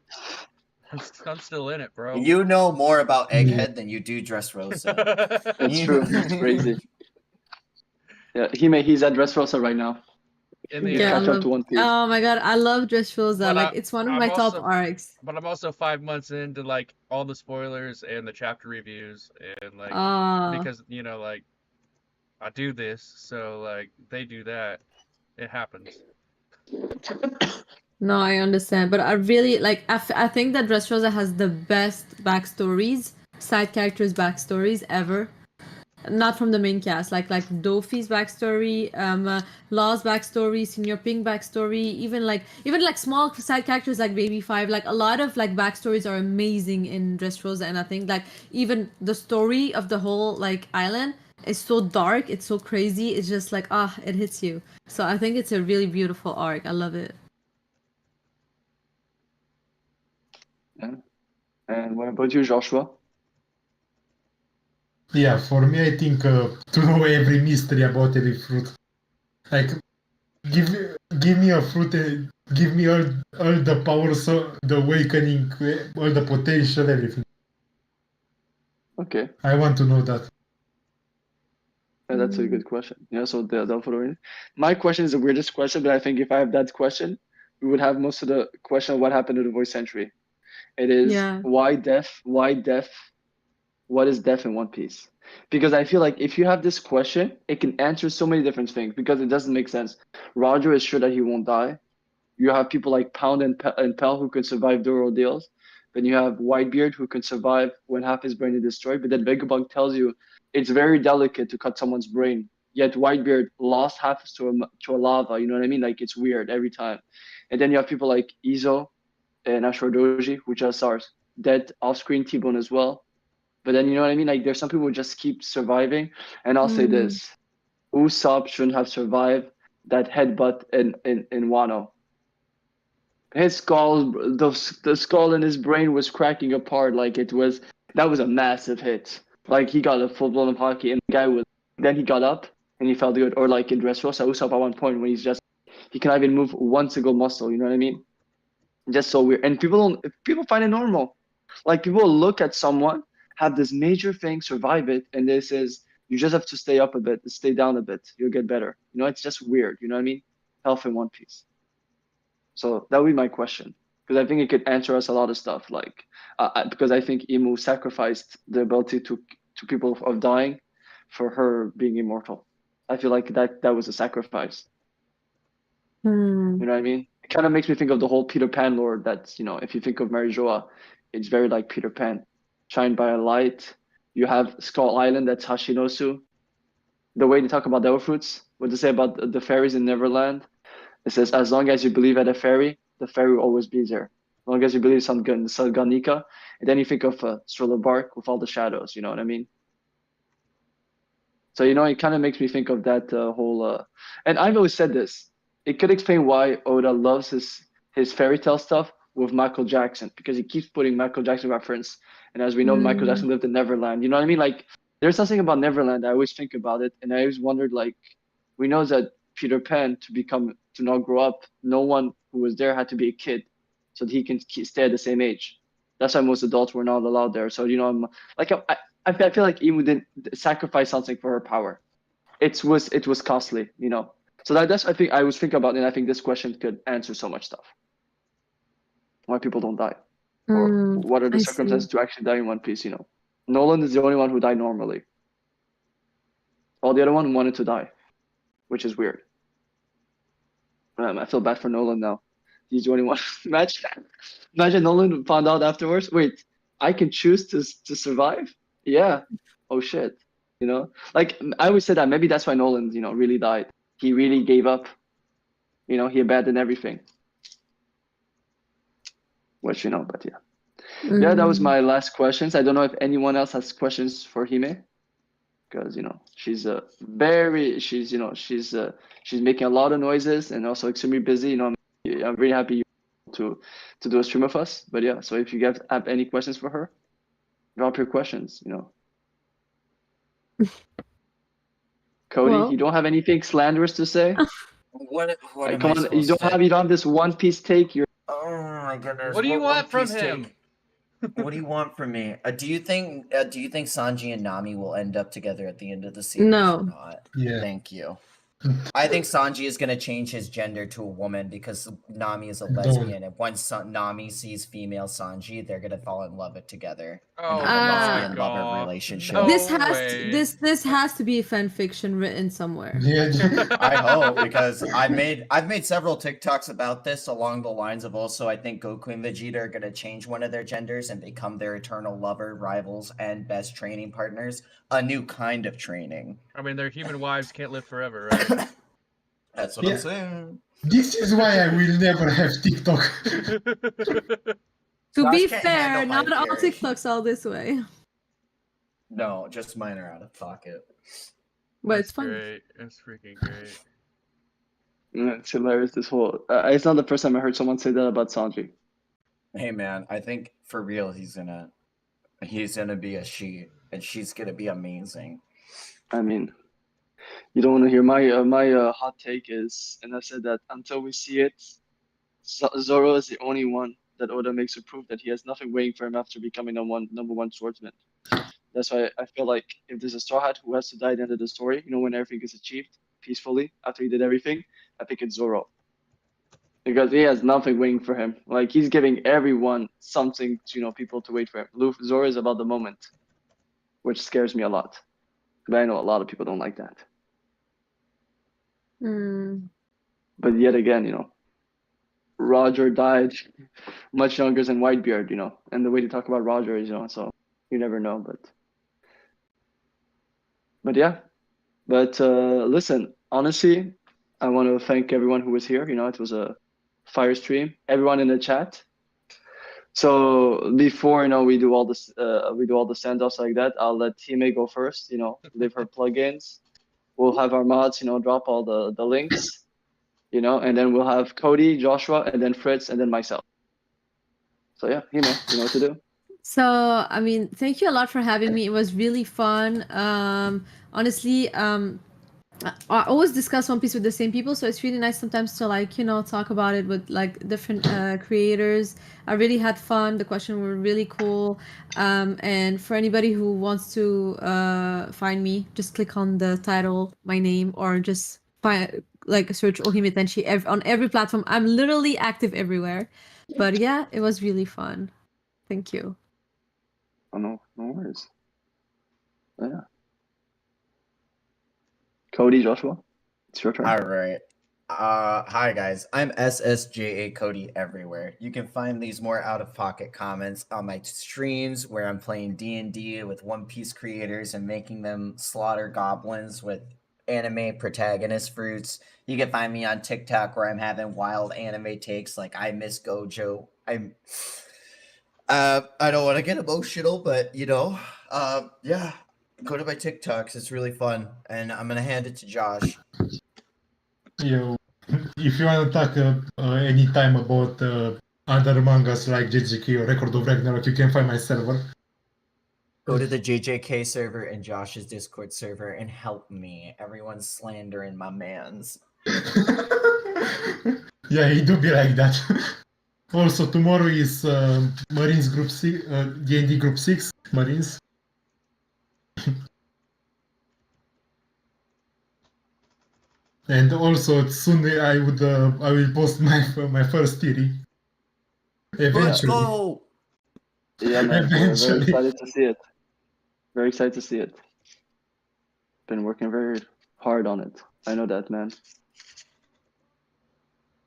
I'm still in it, bro. You know more about Egghead than you do Dressrosa. It's true. It's crazy. Yeah, he's at Dressrosa right now. In the Yeah, I Catch up love. to One Piece. Oh my god, I love Dressrosa. But Like it's one of I'm my top also- arcs. But I'm also 5 months into like all the spoilers and the chapter reviews and like because you know like I do this, so like they do that, it happens. No, I understand, but I really like. I think that Dressrosa has the best backstories, side characters' backstories ever. Not from the main cast, like Dofi's backstory, Law's backstory, Senior Pink backstory, even like small side characters like Baby Five. Like a lot of like backstories are amazing in Dressrosa, and I think like even the story of the whole like island is so dark, it's so crazy, it's just like it hits you. So I think it's a really beautiful arc. I love it. Yeah. And what about you, Joshua? Yeah, for me, I think to know every mystery about every fruit. Like, give me a fruit and give me all the powers, the awakening, all the potential, everything. Okay. I want to know that. Yeah, that's a good question. Yeah, so the following. My question is the weirdest question, but I think if I have that question, we would have most of the question of what happened to the voice century. It is why death? What is death in One Piece? Because I feel like if you have this question, it can answer so many different things because it doesn't make sense. Roger is sure that he won't die. You have people like Pound and Pell who can survive their ordeals. Then you have Whitebeard who can survive when half his brain is destroyed. But then Vegabug tells you it's very delicate to cut someone's brain. Yet Whitebeard lost half to a lava. You know what I mean? Like it's weird every time. And then you have people like Izo and Ashura Doji who just are dead off-screen, T-Bone as well. But then you know what I mean? Like there's some people who just keep surviving. And I'll say this: Usopp shouldn't have survived that headbutt in Wano. His skull, the skull in his brain was cracking apart. Like that was a massive hit. Like he got a full blown hockey, and the guy then he got up and he felt good. Or like in Dressrosa, Usopp at one point when he cannot even move one single muscle. You know what I mean? Just so weird. And people find it normal. Like people look at someone, have this major thing, survive it, and this is you just have to stay up a bit, stay down a bit, you'll get better. You know, it's just weird. You know what I mean? Health in One Piece. So that would be my question, because I think it could answer us a lot of stuff. Like because I think Imu sacrificed the ability to people of dying for her being immortal. I feel like that was a sacrifice. Hmm. You know what I mean? It kind of makes me think of the whole Peter Pan lore. That's, you know, if you think of Mary Joa, it's very like Peter Pan, shined by a light. You have Skull Island, that's Hashinosu. The way they talk about devil fruits, what they say about the fairies in Neverland, it says, as long as you believe at a fairy, the fairy will always be there. As long as you believe some Ganika, and then you think of Thriller Bark with all the shadows. You know what I mean? So, you know, it kind of makes me think of that whole. And I've always said this. It could explain why Oda loves his fairy tale stuff with Michael Jackson, because he keeps putting Michael Jackson reference. And as we know, Michael Jackson lived in Neverland. You know what I mean? Like, there's something about Neverland. I always think about it, and I always wondered, like, we know that Peter Pan to not grow up, no one who was there had to be a kid, so that he can stay at the same age. That's why most adults were not allowed there. So, you know, I feel like Imu didn't sacrifice something for her power. It was costly, you know. So that's I think I was thinking about, and I think this question could answer so much stuff. Why people don't die, or what are the circumstances to actually die in One Piece? You know, Nolan is the only one who died normally. All the other one wanted to die, which is weird. I feel bad for Nolan now. He's the only one. Imagine Nolan found out afterwards. Wait, I can choose to survive? Yeah. Oh shit. You know, like I always said that maybe that's why Nolan, you know, really died. He really gave up. You know, he abandoned everything. Which, you know, but yeah. Yeah, that was my last questions. I don't know if anyone else has questions for Hime, because, you know, she's making a lot of noises and also extremely busy. You know, I'm really happy to do a stream with us. But yeah, so if you guys have any questions for her, drop your questions. You know, Cody, Well. you don't have anything slanderous to say? What Like, am come I on, supposed to say? you don't have this One Piece take. Oh my goodness! What do you want from Piece him? take? What do you want from me? Do you think Sanji and Nami will end up together at the end of the series or not? Yeah. Thank you. I think Sanji is going to change his gender to a woman because Nami is a lesbian, and once Nami sees female Sanji, they're going to fall in love together and have a lesbian lover relationship. No This has to be fan fiction written somewhere. Yeah. I hope, because I've made several TikToks about this along the lines of also I think Goku and Vegeta are going to change one of their genders and become their eternal lover, rivals, and best training partners. A new kind of training. I mean, their human wives can't live forever, right? That's what I'm saying. This is why I will never have TikTok. To be fair, not all TikToks all this way. No, just mine are out of pocket. But it's fun. Great. It's freaking great. It's hilarious. This whole it's not the first time I heard someone say that about Sanji. Hey man, I think for real he's gonna be a she, and she's gonna be amazing. I mean, you don't want to hear my hot take is, and I said that until we see it, Zoro is the only one that Oda makes to prove that he has nothing waiting for him after becoming number one swordsman. That's why I feel like if there's a Straw Hat who has to die at the end of the story, you know, when everything is achieved peacefully after he did everything, I think it's Zoro. Because he has nothing waiting for him. Like, he's giving everyone something, you know, people to wait for him. Zoro is about the moment, which scares me a lot. But I know a lot of people don't like that. But yet again, you know, Roger died much younger than Whitebeard, you know, and the way to talk about Roger is, you know, so you never know. But yeah, but listen, honestly, I want to thank everyone who was here. You know, it was a fire stream. Everyone in the chat. So before, you know, we do all this, we do all the send-offs like that, I'll let Hime go first. You know, leave her plugins. We'll have our mods, you know, drop all the links. You know, and then we'll have Cody, Joshua, and then Fritz, and then myself. So yeah, Hime, you know what to do. So, I mean, thank you a lot for having me. It was really fun. Honestly, I always discuss One Piece with the same people, so it's really nice sometimes to like talk about it with like different creators. I really had fun. The questions were really cool. And for anybody who wants to find me, just click on the title, my name, or just find like search Ohime Tenshi on every platform. I'm literally active everywhere. But yeah, it was really fun. Thank you. Oh, no worries. Yeah. Cody, Joshua, it's your turn. All right. Hi guys. I'm SSJA Cody everywhere. You can find these more out-of-pocket comments on my streams where I'm playing D&D with One Piece creators and making them slaughter goblins with anime protagonist fruits. You can find me on TikTok where I'm having wild anime takes like I miss Gojo. I don't want to get emotional, but yeah. Go to my TikToks. It's really fun. And I'm gonna hand it to Josh. If you want to talk anytime about other mangas like JJK or Record of Ragnarok, you can find my server. Go to the JJK server and Josh's Discord server and help me. Everyone's slandering my mans. Yeah, it do be like that. Also, tomorrow is Marines Group 6, D&D Group 6, Marines. And also, soon I will post my first theory. Eventually. Let's go! Yeah, man. We're very Eventually. excited to see it. Very excited to see it. Been working very hard on it. I know that, man.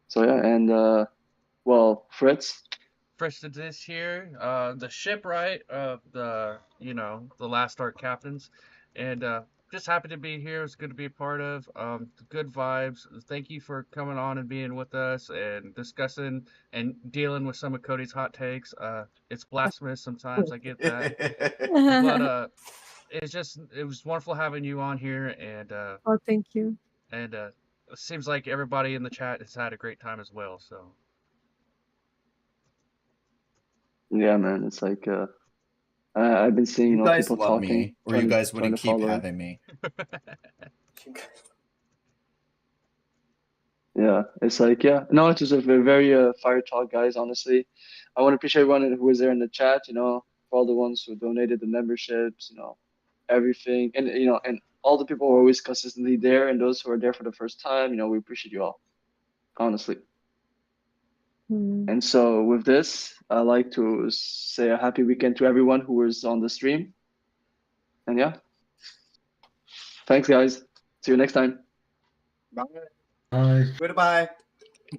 So yeah, and well, Fritz. First it is here, the shipwright of the last Ark captains, and just happy to be here. It's good to be a part of. Good vibes. Thank you for coming on and being with us and discussing and dealing with some of Cody's hot takes. It's blasphemous sometimes. I get that, but it was wonderful having you on here, and Oh, thank you. and it seems like everybody in the chat has had a great time as well. So. Yeah, man. It's like I've been seeing You guys people love talking, me, or you guys trying wouldn't to keep follow. having me. Yeah, it's like no, it was a very fire talk, guys. Honestly, I want to appreciate everyone who was there in the chat. For all the ones who donated the memberships, everything, and and all the people who are always consistently there, and those who are there for the first time. We appreciate you all, honestly. And so with this, I'd like to say a happy weekend to everyone who was on the stream. And yeah, thanks, guys. See you next time. Bye. Bye. Goodbye.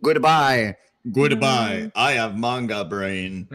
Goodbye. Goodbye. I have manga brain.